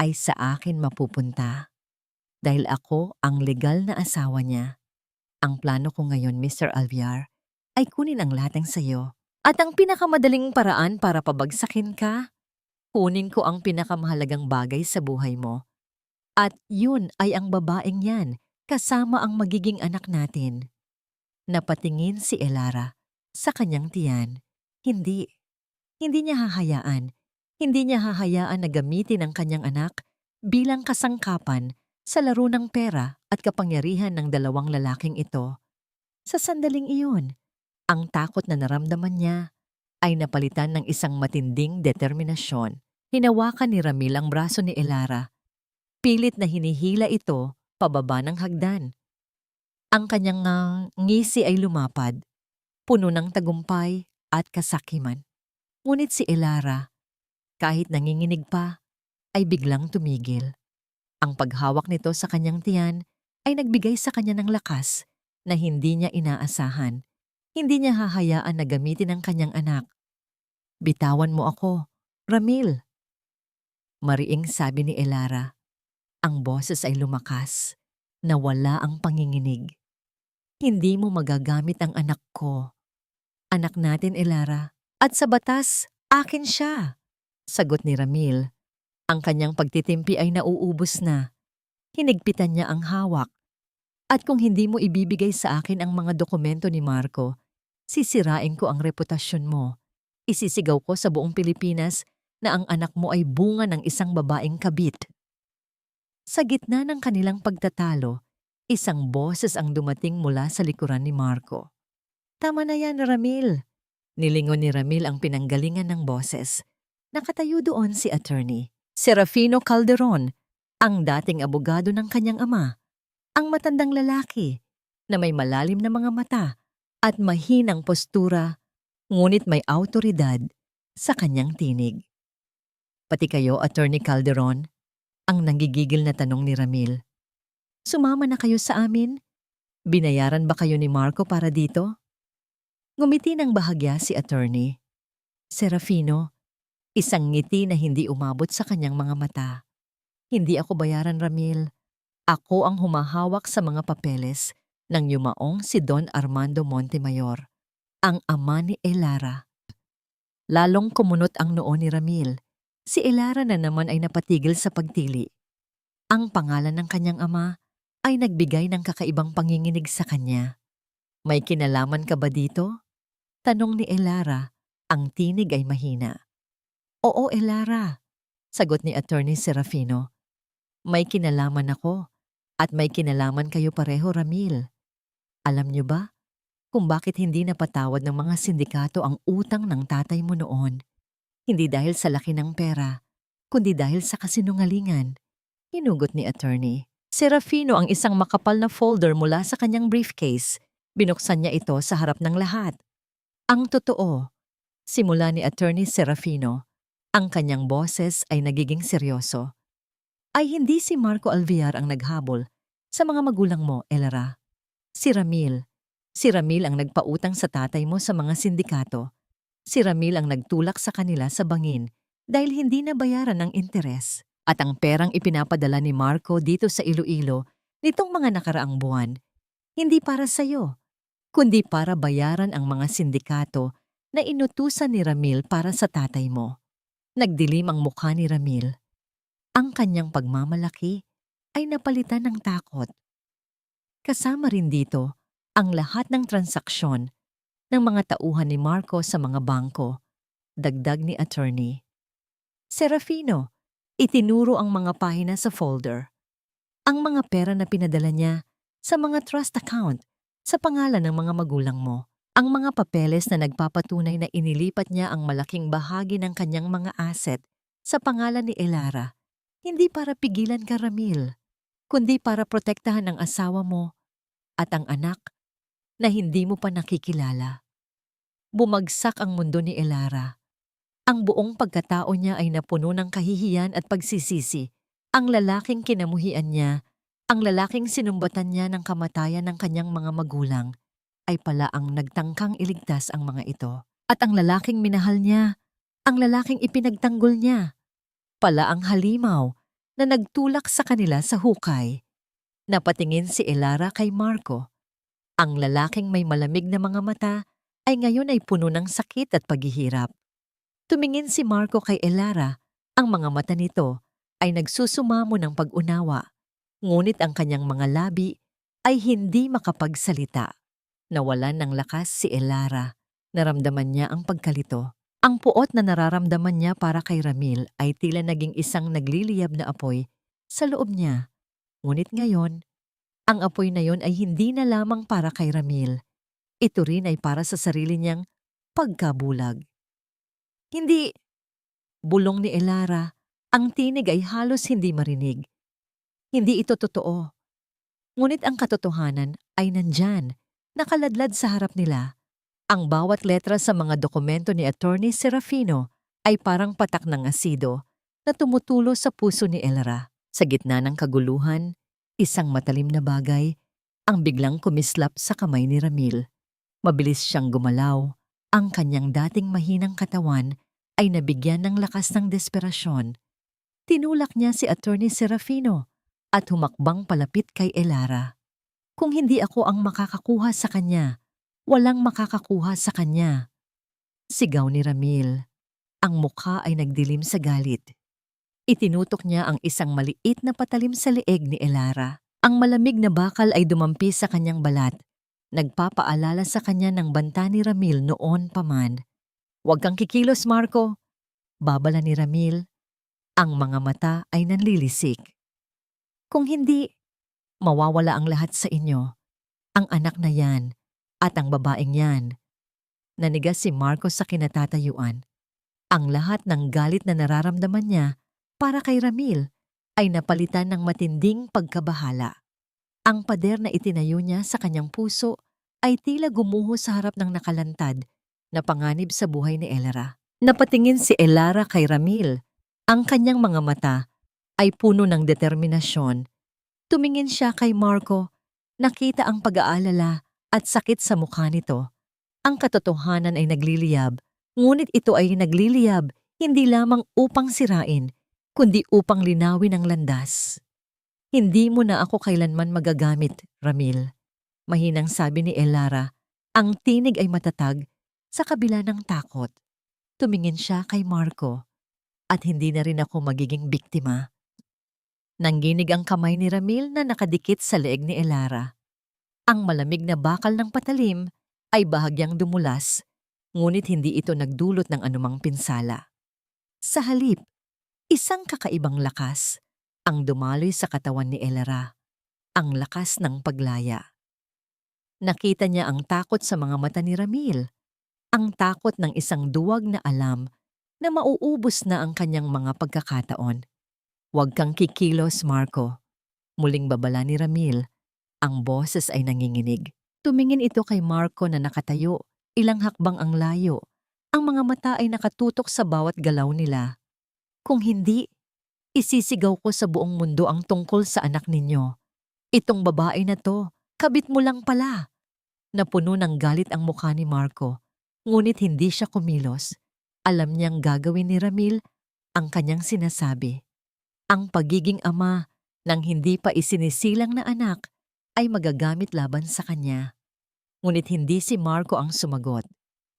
ay sa akin mapupunta. Dahil ako ang legal na asawa niya. Ang plano ko ngayon, Mr. Alviar, ay kunin ang lahat ng sayo. At ang pinakamadaling paraan para pabagsakin ka, kunin ko ang pinakamahalagang bagay sa buhay mo. At yun ay ang babaeng yan, kasama ang magiging anak natin. Napatingin si Elara sa kanyang tiyan. Hindi niya hahayaan. Hindi niya hahayaan na gamitin ang kanyang anak bilang kasangkapan sa laro ng pera at kapangyarihan ng dalawang lalaking ito. Sa sandaling iyon, ang takot na naramdaman niya ay napalitan ng isang matinding determinasyon. Hinawakan ni Ramil ang braso ni Elara. Pilit na hinihila ito pababa ng hagdan. Ang kanyang ngisi ay lumapad, puno ng tagumpay at kasakiman. Ngunit si Elara, kahit nanginginig pa, ay biglang tumigil. Ang paghawak nito sa kanyang tiyan ay nagbigay sa kanya ng lakas na hindi niya inaasahan. Hindi niya hahayaan na gamitin ang kanyang anak. Bitawan mo ako, Ramil. Mariing sabi ni Elara. Ang boses ay lumakas, nawala ang panginginig. Hindi mo magagamit ang anak ko. Anak natin, Elara. At sa batas, akin siya. Sagot ni Ramil. Ang kanyang pagtitimpi ay nauubos na. Hinigpitan niya ang hawak. At kung hindi mo ibibigay sa akin ang mga dokumento ni Marco, sisirain ko ang reputasyon mo. Isisigaw ko sa buong Pilipinas na ang anak mo ay bunga ng isang babaeng kabit. Sa gitna ng kanilang pagtatalo, Isang boses ang dumating mula sa likuran ni Marco. Tama na yan, Ramil. Nilingon ni Ramil ang pinanggalingan ng boses. Nakatayo doon si attorney Serafino Calderon, ang dating abogado ng kanyang ama. Ang matandang lalaki na may malalim na mga mata at mahinang postura, ngunit may awtoridad sa kanyang tinig. Pati kayo, Attorney Calderon? Ang nanggigigil na tanong ni Ramil. Sumama na kayo sa amin? Binayaran ba kayo ni Marco para dito? Ngumiti ng bahagya si attorney Serafino, isang ngiti na hindi umabot sa kanyang mga mata. Hindi ako bayaran, Ramil. Ako ang humahawak sa mga papeles ng yumaong si Don Armando Montemayor, ang ama ni Elara. Lalong kumunot ang noo ni Ramil. Si Elara na naman ay napatigil sa pagtili. Ang pangalan ng kanyang ama ay nagbigay ng kakaibang panginginig sa kanya. May kinalaman ka ba dito? Tanong ni Elara, ang tinig ay mahina. Oo, Elara, sagot ni Attorney Serafino. May kinalaman ako at may kinalaman kayo pareho, Ramil. Alam niyo ba kung bakit hindi napatawad ng mga sindikato ang utang ng tatay mo noon? Hindi dahil sa laki ng pera, kundi dahil sa kasinungalingan. Hinugot ni attorney Serafino ang isang makapal na folder mula sa kanyang briefcase. Binuksan niya ito sa harap ng lahat. Ang totoo, simula ni attorney Serafino, ang kanyang boses ay nagiging seryoso. Ay hindi si Marco Alviar ang naghabol sa mga magulang mo, Elara. Si Ramil. Si Ramil ang nagpautang sa tatay mo sa mga sindikato. Si Ramil ang nagtulak sa kanila sa bangin dahil hindi nabayaran ng interes. At ang perang ipinapadala ni Marco dito sa Iloilo nitong mga nakaraang buwan, hindi para sa'yo, kundi para bayaran ang mga sindikato na inutusan ni Ramil para sa tatay mo. Nagdilim ang mukha ni Ramil. Ang kanyang pagmamalaki ay napalitan ng takot. Kasama rin dito ang lahat ng transaksyon ng mga tauhan ni Marco sa mga bangko, dagdag ni attorney Serafino. Itinuro ang mga pahina sa folder. Ang mga pera na pinadala niya sa mga trust account sa pangalan ng mga magulang mo. Ang mga papeles na nagpapatunay na inilipat niya ang malaking bahagi ng kanyang mga asset sa pangalan ni Elara. Hindi para pigilan ka, Ramil, kundi para protektahan ang asawa mo at ang anak na hindi mo pa nakikilala. Bumagsak ang mundo ni Elara. Ang buong pagkatao niya ay napuno ng kahihiyan at pagsisisi. Ang lalaking kinamuhian niya, ang lalaking sinumbatan niya ng kamatayan ng kanyang mga magulang, ay pala ang nagtangkang iligtas ang mga ito. At ang lalaking minahal niya, ang lalaking ipinagtanggol niya, pala ang halimaw na nagtulak sa kanila sa hukay. Napatingin si Elara kay Marco. Ang lalaking may malamig na mga mata ay ngayon ay puno ng sakit at paghihirap. Tumingin si Marco kay Elara. Ang mga mata nito ay nagsusumamo ng pag-unawa, ngunit ang kanyang mga labi ay hindi makapagsalita. Nawalan ng lakas si Elara. Naramdaman niya ang pagkalito. Ang puot na nararamdaman niya para kay Ramil ay tila naging isang nagliliyab na apoy sa loob niya. Ngunit ngayon, ang apoy na yon ay hindi na lamang para kay Ramil. Ito rin ay para sa sarili niyang pagkabulag. Hindi, bulong ni Elara. Ang tinig ay halos hindi marinig. Hindi ito totoo. Ngunit ang katotohanan ay nandyan, nakaladlad sa harap nila. Ang bawat letra sa mga dokumento ni Attorney Serafino ay parang patak ng asido na tumutulo sa puso ni Elara. Sa gitna ng kaguluhan, isang matalim na bagay ang biglang kumislap sa kamay ni Ramil. Mabilis siyang gumalaw. Ang kanyang dating mahinang katawan ay nabigyan ng lakas ng desperasyon. Tinulak niya si Attorney Serafino at humakbang palapit kay Elara. Kung hindi ako ang makakakuha sa kanya, walang makakakuha sa kanya. Sigaw ni Ramil. Ang mukha ay nagdilim sa galit. Itinutok niya ang isang maliit na patalim sa leeg ni Elara. Ang malamig na bakal ay dumampi sa kanyang balat. Nagpapaalala sa kanya ng banta ni Ramil noon pa man. Huwag kang kikilos, Marco. Babala ni Ramil. Ang mga mata ay nanlilisik. Kung hindi, Mawawala ang lahat sa inyo. Ang anak na yan at ang babaeng yan. Nanigas si Marco sa kinatatayuan. Ang lahat ng galit na nararamdaman niya para kay Ramil ay napalitan ng matinding pagkabahala. Ang pader na itinayo niya sa kanyang puso ay tila gumuho sa harap ng nakalantad na panganib sa buhay ni Elara. Napatingin si Elara kay Ramil. Ang kanyang mga mata ay puno ng determinasyon. Tumingin siya kay Marco. Nakita ang pag-aalala at sakit sa mukha nito. Ang katotohanan ay nagliliyab, ngunit ito ay nagliliyab hindi lamang upang sirain, kundi upang linawin ang landas. Hindi mo na ako kailanman magagamit, Ramil. Mahinang sabi ni Elara. Ang tinig ay matatag sa kabila ng takot. Tumingin siya kay Marco. At hindi na rin ako magiging biktima. Nangginig ang kamay ni Ramil na nakadikit sa leeg ni Elara. Ang malamig na bakal ng patalim ay bahagyang dumulas, ngunit hindi ito nagdulot ng anumang pinsala. Sa halip, isang kakaibang lakas ang dumaloy sa katawan ni Elara, ang lakas ng paglaya. Nakita niya ang takot sa mga mata ni Ramil, ang takot ng isang duwag na alam na mauubos na ang kanyang mga pagkakataon. Huwag kang kikilos, Marco. Muling babala ni Ramil. Ang boses ay nanginginig. Tumingin ito kay Marco na nakatayo, ilang hakbang ang layo. Ang mga mata ay nakatutok sa bawat galaw nila. Kung hindi, isisigaw ko sa buong mundo ang tungkol sa anak ninyo. Itong babae na to, kabit mo lang pala. Napuno ng galit ang mukha ni Marco, ngunit hindi siya kumilos. Alam niyang gagawin ni Ramil ang kanyang sinasabi. Ang pagiging ama ng hindi pa isinisilang na anak ay magagamit laban sa kanya. Ngunit hindi si Marco ang sumagot.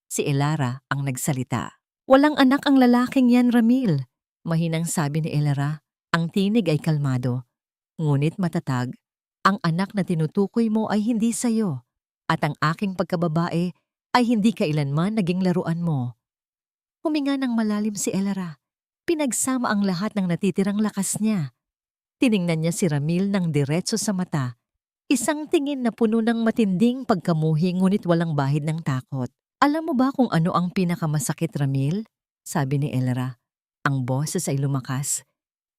Si Elara ang nagsalita. Walang anak ang lalaking yan, Ramil. Mahinang sabi ni Elara. Ang tinig ay kalmado. Ngunit matatag. Ang anak na tinutukoy mo ay hindi sayo. At ang aking pagkababae ay hindi kailanman naging laruan mo. Huminga ng malalim si Elara. Pinagsama ang lahat ng natitirang lakas niya. Tiningnan niya si Ramil ng diretso sa mata. Isang tingin na puno ng matinding pagkamuhi ngunit walang bahid ng takot. Alam mo ba kung ano ang pinakamasakit, Ramil? Sabi ni Elara. Ang boses ay lumakas.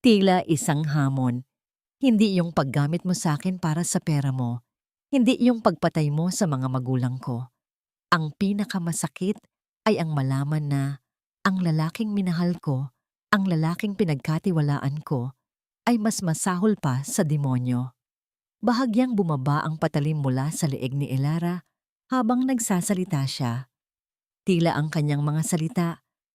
Tila isang hamon. Hindi yung paggamit mo sa akin para sa pera mo. Hindi yung pagpatay mo sa mga magulang ko. Ang pinakamasakit ay ang malaman na ang lalaking minahal ko, ang lalaking pinagkatiwalaan ko, ay mas masahol pa sa demonyo. Bahagyang bumaba ang patalim mula sa leeg ni Elara habang nagsasalita siya. Tila ang kanyang mga salita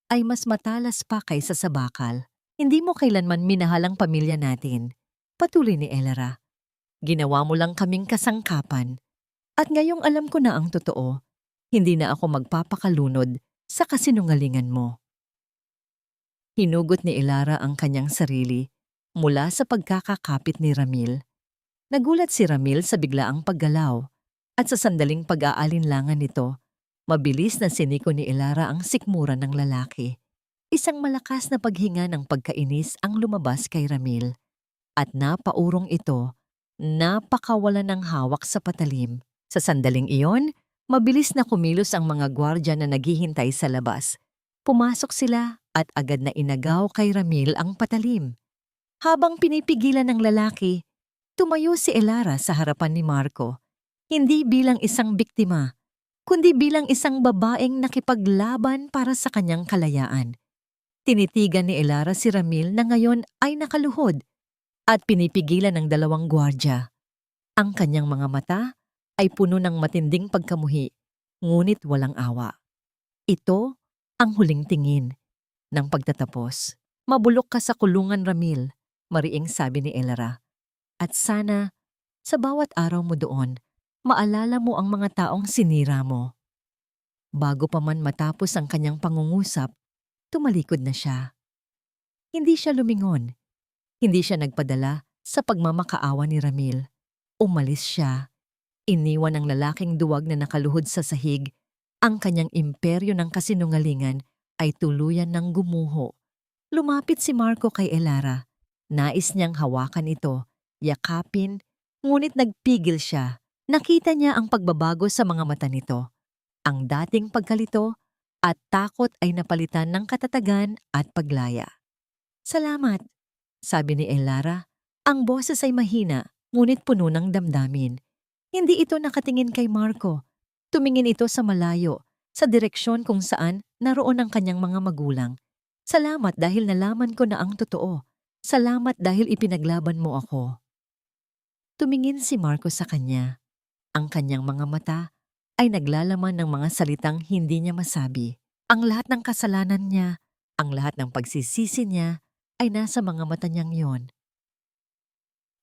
ay mas matalas pa kaysa sa bakal. Hindi mo kailanman minahal ang pamilya natin. Patuloy ni Elara. Ginawa mo lang kaming kasangkapan. At ngayong alam ko na ang totoo, hindi na ako magpapakalunod sa kasinungalingan mo. Hinugot ni Elara ang kanyang sarili mula sa pagkakakapit ni Ramil. Nagulat si Ramil sa biglaang paggalaw at sa sandaling pag-aalinlangan nito, mabilis na siniko ni Elara ang sikmura ng lalaki. Isang malakas na paghinga ng pagkainis ang lumabas kay Ramil at napaurong ito, napakawala ng hawak sa patalim. Sa sandaling iyon, mabilis na kumilos ang mga gwardya na naghihintay sa labas. Pumasok sila at agad na inagaw kay Ramil ang patalim. Habang pinipigilan ng lalaki, tumayo si Elara sa harapan ni Marco, hindi bilang isang biktima, kundi bilang isang babaeng nakipaglaban para sa kanyang kalayaan. Tinitigan ni Elara si Ramil na ngayon ay nakaluhod at pinipigilan ng dalawang gwardya. Ang kanyang mga mata ay puno ng matinding pagkamuhi, ngunit walang awa. Ito ang huling tingin. Nang pagtatapos, mabulok ka sa kulungan, Ramil, mariing sabi ni Elara. At sana, sa bawat araw mo doon, maalala mo ang mga taong sinira mo. Bago pa man matapos ang kanyang pangungusap, tumalikod na siya. Hindi siya lumingon. Hindi siya nagpadala sa pagmamakaawa ni Ramil. Umalis siya. Iniwan ng lalaking duwag na nakaluhod sa sahig. Ang kanyang imperyo ng kasinungalingan ay tuluyan ng gumuho. Lumapit si Marco kay Elara. Nais niyang hawakan ito, yakapin, Ngunit nagpigil siya. Nakita niya ang pagbabago sa mga mata nito. Ang dating pagkalito at takot ay napalitan ng katatagan at paglaya. Salamat, sabi ni Elara. Ang boses ay mahina, ngunit puno ng damdamin. Hindi ito nakatingin kay Marco. Tumingin ito sa malayo, sa direksyon kung saan naroon ang kanyang mga magulang. Salamat dahil nalaman ko na ang totoo. Salamat dahil ipinaglaban mo ako. Tumingin si Marco sa kanya. Ang kanyang mga mata ay naglalaman ng mga salitang hindi niya masabi. Ang lahat ng kasalanan niya, ang lahat ng pagsisisi niya ay nasa mga mata niyang yon.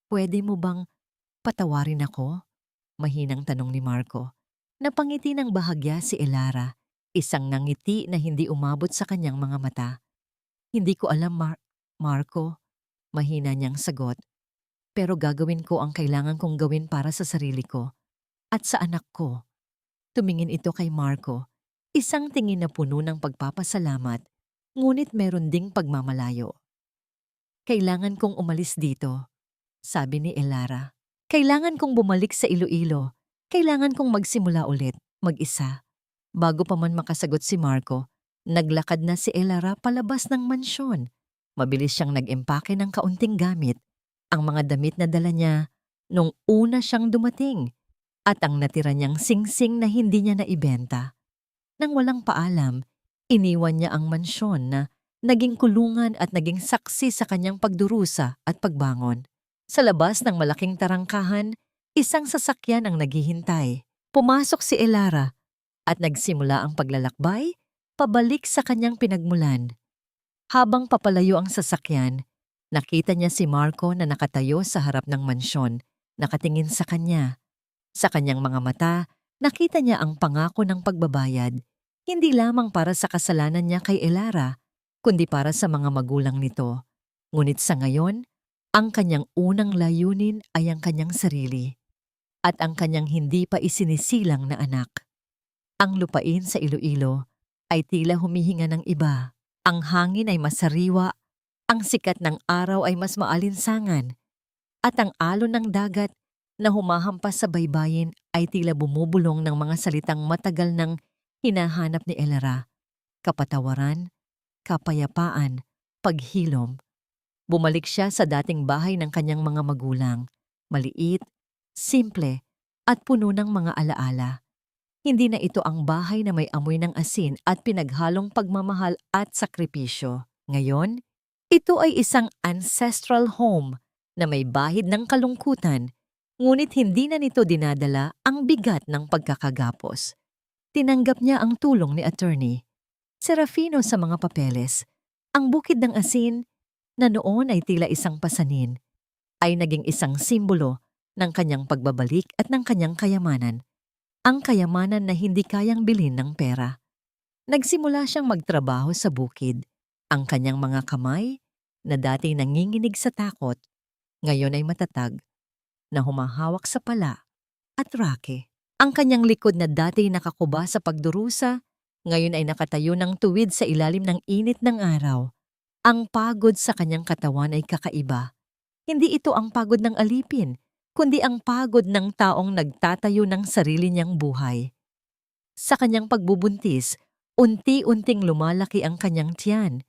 Pwede mo bang patawarin ako? Mahinang tanong ni Marco. Napangiti ng bahagya si Elara, isang nangiti na hindi umabot sa kanyang mga mata. Hindi ko alam, Marco, mahina niyang sagot. Pero gagawin ko ang kailangan kong gawin para sa sarili ko at sa anak ko. Tumingin ito kay Marco, isang tingin na puno ng pagpapasalamat, ngunit meron ding pagmamalayo. Kailangan kong umalis dito, sabi ni Elara. Kailangan kong bumalik sa Iloilo. Kailangan kong magsimula ulit, mag-isa. Bago pa man makasagot si Marco, naglakad na si Elara palabas ng mansyon. Mabilis siyang nag-empake ng kaunting gamit. Ang mga damit na dala niya nung una siyang dumating at ang natira niyang singsing na hindi niya naibenta. Nang walang paalam, iniwan niya ang mansyon na naging kulungan at naging saksi sa kanyang pagdurusa at pagbangon. Sa labas ng malaking tarangkahan, isang sasakyan ang naghihintay. Pumasok si Elara at nagsimula ang paglalakbay pabalik sa kanyang pinagmulan. Habang papalayo ang sasakyan, nakita niya si Marco na nakatayo sa harap ng mansyon, nakatingin sa kanya. Sa kanyang mga mata, nakita niya ang pangako ng pagbabayad, hindi lamang para sa kasalanan niya kay Elara, kundi para sa mga magulang nito. Ngunit sa ngayon, ang kanyang unang layunin ay ang kanyang sarili at ang kanyang hindi pa isinisilang na anak. Ang lupain sa Iloilo ay tila humihinga ng iba. Ang hangin ay masariwa, ang sikat ng araw ay mas maalinsangan, at ang alon ng dagat na humahampas sa baybayin ay tila bumubulong ng mga salitang matagal nang hinahanap ni Elara. Kapatawaran, kapayapaan, paghilom. Bumalik siya sa dating bahay ng kanyang mga magulang, maliit, simple, at puno ng mga alaala. Hindi na ito ang bahay na may amoy ng asin at pinaghalong pagmamahal at sakripisyo. Ngayon, ito ay isang ancestral home na may bahid ng kalungkutan, ngunit hindi na nito dinadala ang bigat ng pagkakagapos. Tinanggap niya ang tulong ni attorney Serafino sa mga papeles. Ang bukid ng asin, na noon ay tila isang pasanin, ay naging isang simbolo ng kanyang pagbabalik at ng kanyang kayamanan. Ang kayamanan na hindi kayang bilhin ng pera. Nagsimula siyang magtrabaho sa bukid. Ang kanyang mga kamay, na dati nanginginig sa takot, ngayon ay matatag, na humahawak sa pala at rake. Ang kanyang likod na dati nakakuba sa pagdurusa, ngayon ay nakatayo ng tuwid sa ilalim ng init ng araw. Ang pagod sa kanyang katawan ay kakaiba. Hindi ito ang pagod ng alipin, kundi ang pagod ng taong nagtatayo ng sarili niyang buhay. Sa kanyang pagbubuntis, unti-unting lumalaki ang kanyang tiyan,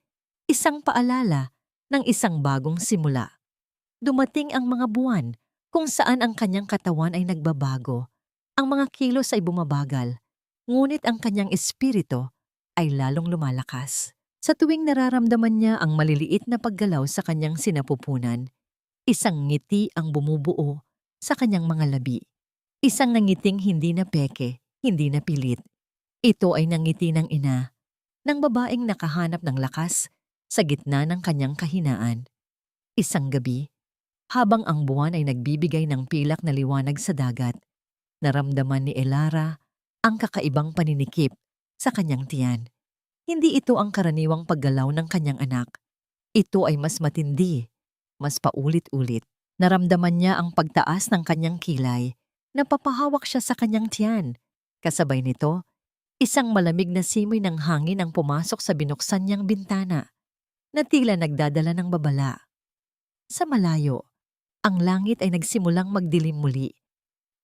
isang paalala ng isang bagong simula. Dumating ang mga buwan kung saan ang kanyang katawan ay nagbabago. Ang mga kilos ay bumabagal, ngunit ang kanyang espiritu ay lalong lumalakas. Sa tuwing nararamdaman niya ang maliliit na paggalaw sa kanyang sinapupunan, isang ngiti ang bumubuo sa kanyang mga labi. Isang nangiting hindi na peke, hindi na pilit. Ito ay nangiti ng ina, ng babaeng nakahanap ng lakas sa gitna ng kanyang kahinaan. Isang gabi, habang ang buwan ay nagbibigay ng pilak na liwanag sa dagat, naramdaman ni Elara ang kakaibang paninikip sa kanyang tiyan. Hindi ito ang karaniwang paggalaw ng kanyang anak. Ito ay mas matindi, mas paulit-ulit. Naramdaman niya ang pagtaas ng kanyang kilay, napapahawak siya sa kanyang tiyan. Kasabay nito, isang malamig na simoy ng hangin ang pumasok sa binuksan niyang bintana, na tila nagdadala ng babala. Sa malayo, Ang langit ay nagsimulang magdilim muli.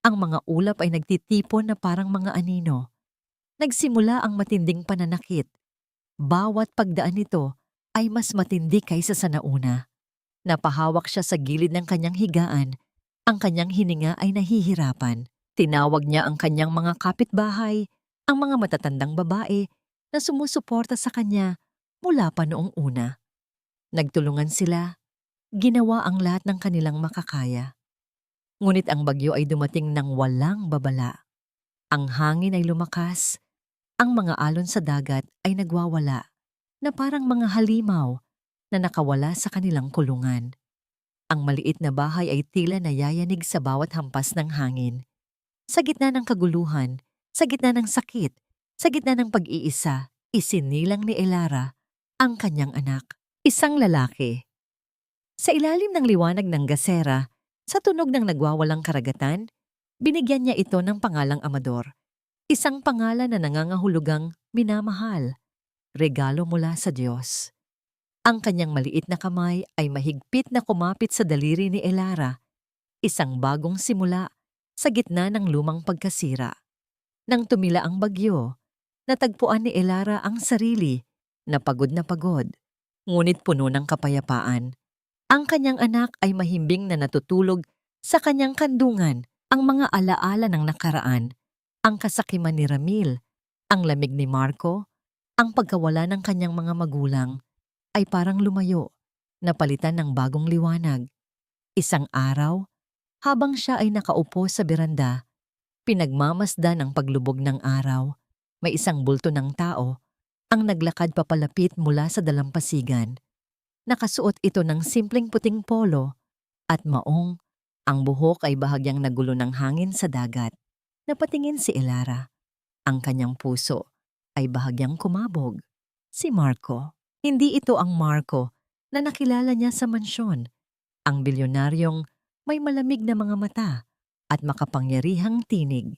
Ang mga ulap ay nagtitipon na parang mga anino. Nagsimula ang matinding pananakit. Bawat pagdaan nito ay mas matindi kaysa sa nauna. Napahawak siya sa gilid ng kanyang higaan. Ang kanyang hininga ay nahihirapan. Tinawag niya ang kanyang mga kapitbahay, ang mga matatandang babae na sumusuporta sa kanya mula pa noong una. Nagtulungan sila, ginawa ang lahat ng kanilang makakaya. Ngunit ang bagyo ay dumating ng walang babala. Ang hangin ay lumakas, ang mga alon sa dagat ay nagwawala na parang mga halimaw na nakawala sa kanilang kulungan. Ang maliit na bahay ay tila nayayanig sa bawat hampas ng hangin. Sa gitna ng kaguluhan, sa gitna ng sakit, sa gitna ng pag-iisa, isinilang ni Elara ang kanyang anak, isang lalaki. Sa ilalim ng liwanag ng gasera, sa tunog ng nagwawalang karagatan, binigyan niya ito ng pangalang Amador, isang pangalan na nangangahulugang minamahal, regalo mula sa Diyos. Ang kanyang maliit na kamay ay mahigpit na kumapit sa daliri ni Elara, isang bagong simula sa gitna ng lumang pagkasira. Nang tumila ang bagyo, natagpuan ni Elara ang sarili na pagod, ngunit puno ng kapayapaan. Ang kanyang anak ay mahimbing na natutulog sa kanyang kandungan, ang mga alaala ng nakaraan, ang kasakiman ni Ramil, ang lamig ni Marco, ang pagkawala ng kanyang mga magulang, ay parang lumayo, napalitan ng bagong liwanag. Isang araw, habang siya ay nakaupo sa beranda, pinagmamasdan ang paglubog ng araw, may isang bulto ng tao ang naglakad papalapit mula sa dalampasigan. Nakasuot ito ng simpleng puting polo at maong, ang buhok ay bahagyang nagulo ng hangin sa dagat. Napatingin si Elara. Ang kanyang puso ay bahagyang kumabog. Si Marco. Hindi ito ang Marco na nakilala niya sa mansyon. Ang bilyonaryong may malamig na mga mata at makapangyarihang tinig.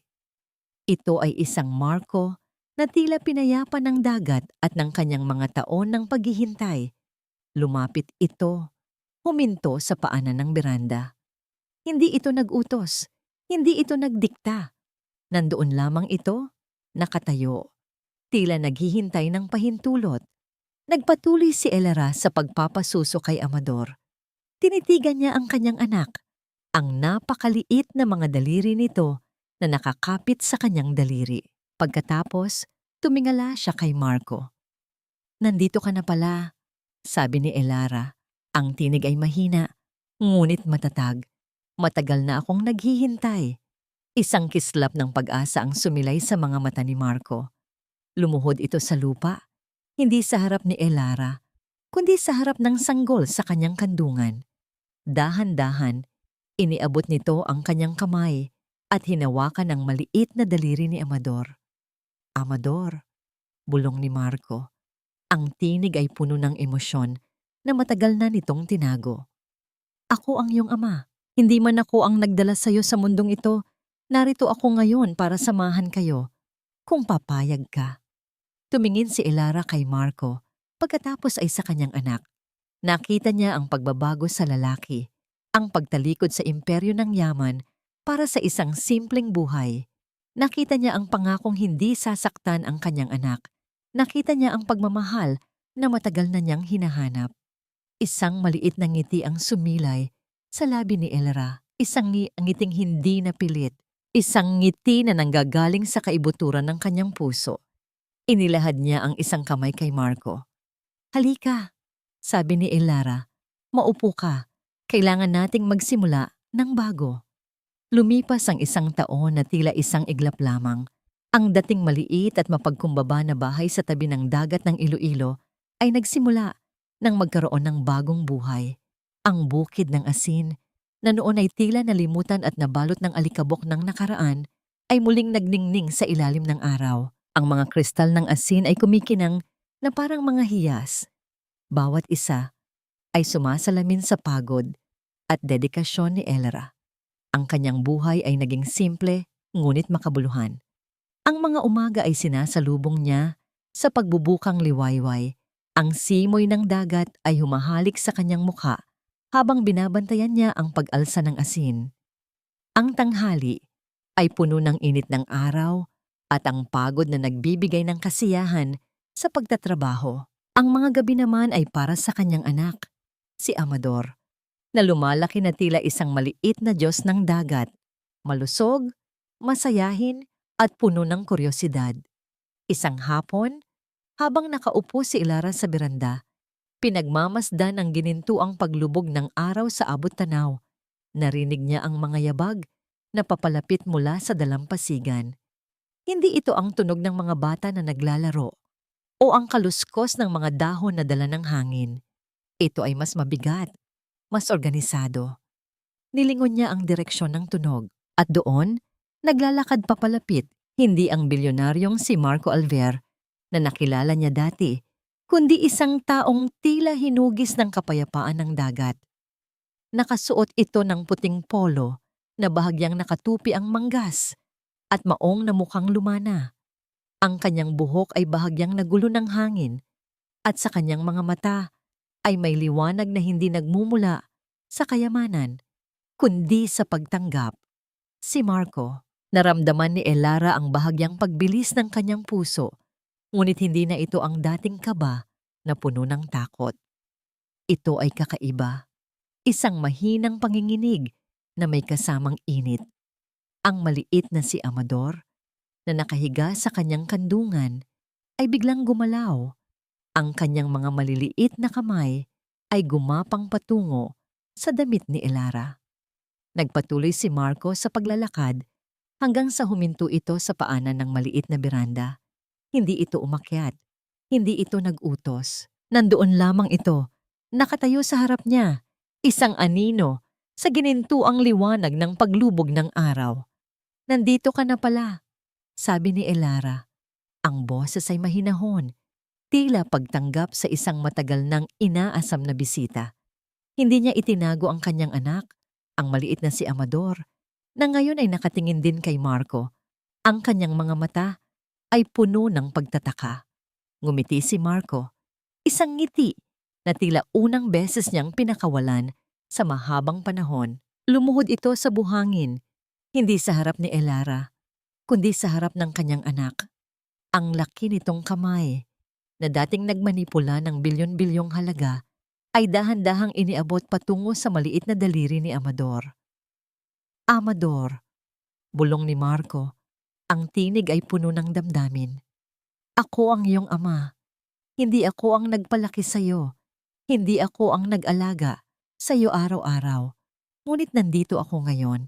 Ito ay isang Marco na tila pinayapan ng dagat at ng kanyang mga taon ng paghihintay. Lumapit ito, huminto sa paanan ng beranda. Hindi ito nag-utos, hindi ito nagdikta. Nandoon lamang ito, nakatayo, tila naghihintay ng pahintulot. Nagpatuloy si Elara sa pagpapasuso kay Amador. Tinitigan niya ang kanyang anak, ang napakaliit na mga daliri nito na nakakapit sa kanyang daliri. Pagkatapos, tumingala siya kay Marco. "Nandito ka na pala," sabi ni Elara. Ang tinig ay mahina, ngunit matatag. "Matagal na akong naghihintay." Isang kislap ng pag-asa ang sumilay sa mga mata ni Marco. Lumuhod ito sa lupa, hindi sa harap ni Elara, kundi sa harap ng sanggol sa kanyang kandungan. Dahan-dahan, iniabot nito ang kanyang kamay at hinawakan ang maliit na daliri ni Amador. "Amador," bulong ni Marco. Ang tinig ay puno ng emosyon na matagal na nitong tinago. "Ako ang iyong ama. Hindi man ako ang nagdala sa iyo sa mundong ito. Narito ako ngayon para samahan kayo, kung papayag ka." Tumingin si Elara kay Marco, pagkatapos ay sa kanyang anak. Nakita niya ang pagbabago sa lalaki, ang pagtalikod sa imperyo ng yaman para sa isang simpleng buhay. Nakita niya ang pangakong hindi sasaktan ang kanyang anak. Nakita niya ang pagmamahal na matagal na niyang hinahanap. Isang maliit na ngiti ang sumilay sa labi ni Elara, isang ngiting hindi napilit, isang ngiti na nanggagaling sa kaibuturan ng kanyang puso. Inilahad niya ang isang kamay kay Marco. "Halika," sabi ni Elara. "Maupo ka. Kailangan nating magsimula ng bago." Lumipas ang isang taon na tila isang iglap lamang. Ang dating maliit at mapagkumbaba na bahay sa tabi ng dagat ng Iloilo ay nagsimula nang magkaroon ng bagong buhay. Ang bukid ng asin, na noon ay tila nalimutan at nabalot ng alikabok ng nakaraan, ay muling nagningning sa ilalim ng araw. Ang mga kristal ng asin ay kumikinang na parang mga hiyas. Bawat isa ay sumasalamin sa pagod at dedikasyon ni Elara. Ang kanyang buhay ay naging simple ngunit makabuluhan. Ang mga umaga ay sinasalubong niya sa pagbubukang liwayway. Ang simoy ng dagat ay humahalik sa kanyang mukha habang binabantayan niya ang pag-alsa ng asin. Ang tanghali ay puno ng init ng araw at ang pagod na nagbibigay ng kasiyahan sa pagtatrabaho. Ang mga gabi naman ay para sa kanyang anak, si Amador, na lumalaki na tila isang maliit na Diyos ng dagat, malusog, masayahin at puno ng kuryosidad. Isang hapon, habang nakaupo si Elara sa beranda, pinagmamasdan ang ginintuang paglubog ng araw sa abot-tanaw. Narinig niya ang mga yabag na papalapit mula sa dalampasigan. Hindi ito ang tunog ng mga bata na naglalaro o ang kaluskos ng mga dahon na dala ng hangin. Ito ay mas mabigat, mas organisado. Nilingon niya ang direksyon ng tunog at doon, naglalakad papalapit hindi ang bilyonaryong si Marco Alver na nakilala niya dati, kundi isang taong tila hinugis ng kapayapaan ng dagat. Nakasuot ito ng puting polo na bahagyang nakatupi ang manggas at maong na mukhang lumana. Ang kanyang buhok ay bahagyang nagulo ng hangin at sa kanyang mga mata ay may liwanag na hindi nagmumula sa kayamanan, kundi sa pagtanggap. Si Marco, naramdaman ni Elara ang bahagyang pagbilis ng kanyang puso, ngunit hindi na ito ang dating kaba na puno ng takot. Ito ay kakaiba, isang mahinang panginginig na may kasamang init. Ang maliit na si Amador, na nakahiga sa kanyang kandungan, ay biglang gumalaw. Ang kanyang mga maliliit na kamay ay gumapang patungo sa damit ni Elara. Nagpatuloy si Marco sa paglalakad hanggang sa huminto ito sa paanan ng maliit na beranda. Hindi ito umakyat, hindi ito nag-utos. Nandoon lamang ito, nakatayo sa harap niya, isang anino sa ginintuang liwanag ng paglubog ng araw. "Nandito ka na pala," sabi ni Elara. Ang boses ay mahinahon, tila pagtanggap sa isang matagal nang inaasam na bisita. Hindi niya itinago ang kanyang anak, ang maliit na si Amador, na ngayon ay nakatingin din kay Marco. Ang kanyang mga mata ay puno ng pagtataka. Ngumiti si Marco, isang ngiti na tila unang beses niyang pinakawalan sa mahabang panahon. Lumuhod ito sa buhangin, hindi sa harap ni Elara, kundi sa harap ng kanyang anak. Ang laki nitong kamay, na dating nagmanipula ng bilyon-bilyong halaga, ay dahan-dahang iniabot patungo sa maliit na daliri ni Amador. "Amador," bulong ni Marco, ang tinig ay puno ng damdamin. "Ako ang iyong ama. Hindi ako ang nagpalaki sa iyo. Hindi ako ang nag-alaga sa iyo araw-araw. Ngunit nandito ako ngayon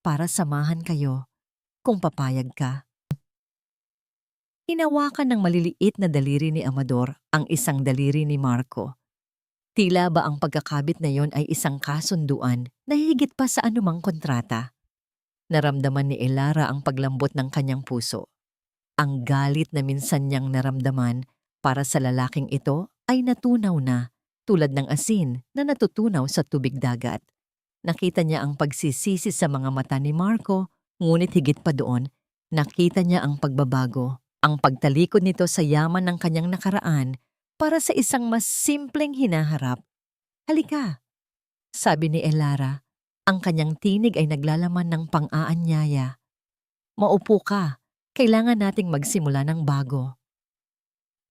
para samahan kayo kung papayag ka." Hinawakan ng maliliit na daliri ni Amador ang isang daliri ni Marco. Tila ba ang pagkakabit na yon ay isang kasunduan na higit pa sa anumang kontrata. Naramdaman ni Elara ang paglambot ng kanyang puso. Ang galit na minsan niyang naramdaman para sa lalaking ito ay natunaw na, tulad ng asin na natutunaw sa tubig dagat. Nakita niya ang pagsisisi sa mga mata ni Marco, ngunit higit pa doon, nakita niya ang pagbabago, ang pagtalikod nito sa yaman ng kanyang nakaraan para sa isang mas simpleng hinaharap. "Halika," sabi ni Elara. Ang kanyang tinig ay naglalaman ng pang-aanyaya. "Maupo ka, kailangan nating magsimula ng bago."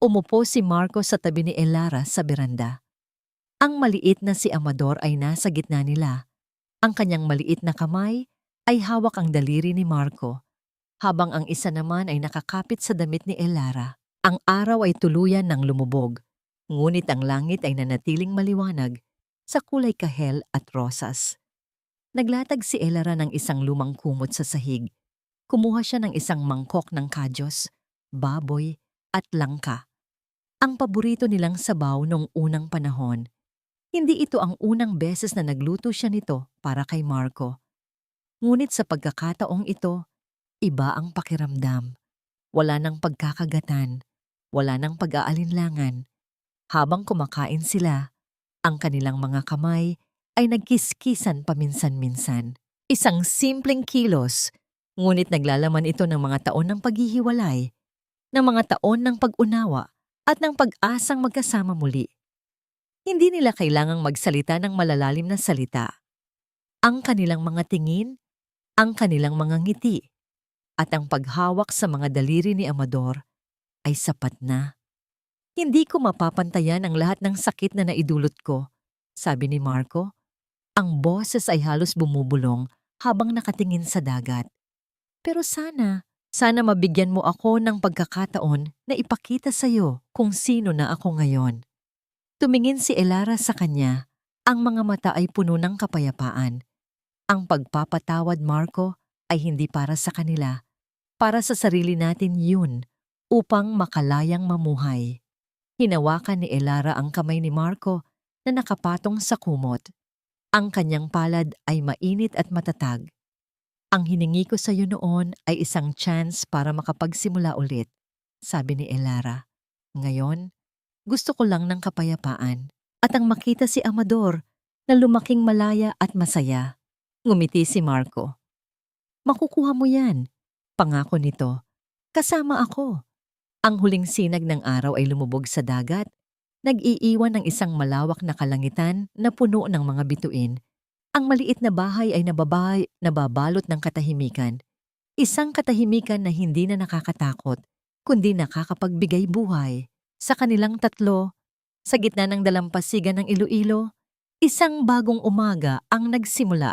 Umupo si Marco sa tabi ni Elara sa beranda. Ang maliit na si Amador ay nasa gitna nila. Ang kanyang maliit na kamay ay hawak ang daliri ni Marco, habang ang isa naman ay nakakapit sa damit ni Elara. Ang araw ay tuluyan ng lumubog, ngunit ang langit ay nanatiling maliwanag sa kulay kahel at rosas. Naglatag si Elara ng isang lumang kumot sa sahig. Kumuha siya ng isang mangkok ng kadyos, baboy at langka. Ang paborito nilang sabaw noong unang panahon. Hindi ito ang unang beses na nagluto siya nito para kay Marco. Ngunit sa pagkakataong ito, iba ang pakiramdam. Wala nang pagkakagatan, wala nang pag-aalinlangan. Habang kumakain sila, ang kanilang mga kamay ay nagkiskisan paminsan-minsan. Isang simpleng kilos, ngunit naglalaman ito ng mga taon ng paghihiwalay, ng mga taon ng pag-unawa at ng pag-asang magkasama muli. Hindi nila kailangang magsalita ng malalalim na salita. Ang kanilang mga tingin, ang kanilang mga ngiti, at ang paghawak sa mga daliri ni Amador ay sapat na. Hindi ko mapapantayan ang lahat ng sakit na naidulot ko, sabi ni Marco. Ang boses ay halos bumubulong habang nakatingin sa dagat. Pero sana mabigyan mo ako ng pagkakataon na ipakita sa'yo kung sino na ako ngayon. Tumingin si Elara sa kanya, ang mga mata ay puno ng kapayapaan. Ang pagpapatawad, Marco, ay hindi para sa kanila. Para sa sarili natin yun, upang makalayang mamuhay. Hinawakan ni Elara ang kamay ni Marco na nakapatong sa kumot. Ang kanyang palad ay mainit at matatag. Ang hiningi ko sa iyo noon ay isang chance para makapagsimula ulit, sabi ni Elara. Ngayon, gusto ko lang ng kapayapaan at ang makita si Amador na lumaking malaya at masaya. Ngumiti si Marco. Makukuha mo yan. Pangako nito. Kasama ako. Ang huling sinag ng araw ay lumubog sa dagat. Nag-iiwan ng isang malawak na kalangitan na puno ng mga bituin. Ang maliit na bahay ay nababalot ng katahimikan. Isang katahimikan na hindi na nakakatakot, kundi nakakapagbigay buhay. Sa kanilang tatlo, sa gitna ng dalampasigan ng Iloilo, isang bagong umaga ang nagsimula.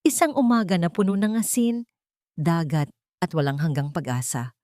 Isang umaga na puno ng asin, dagat at walang hanggang pag-asa.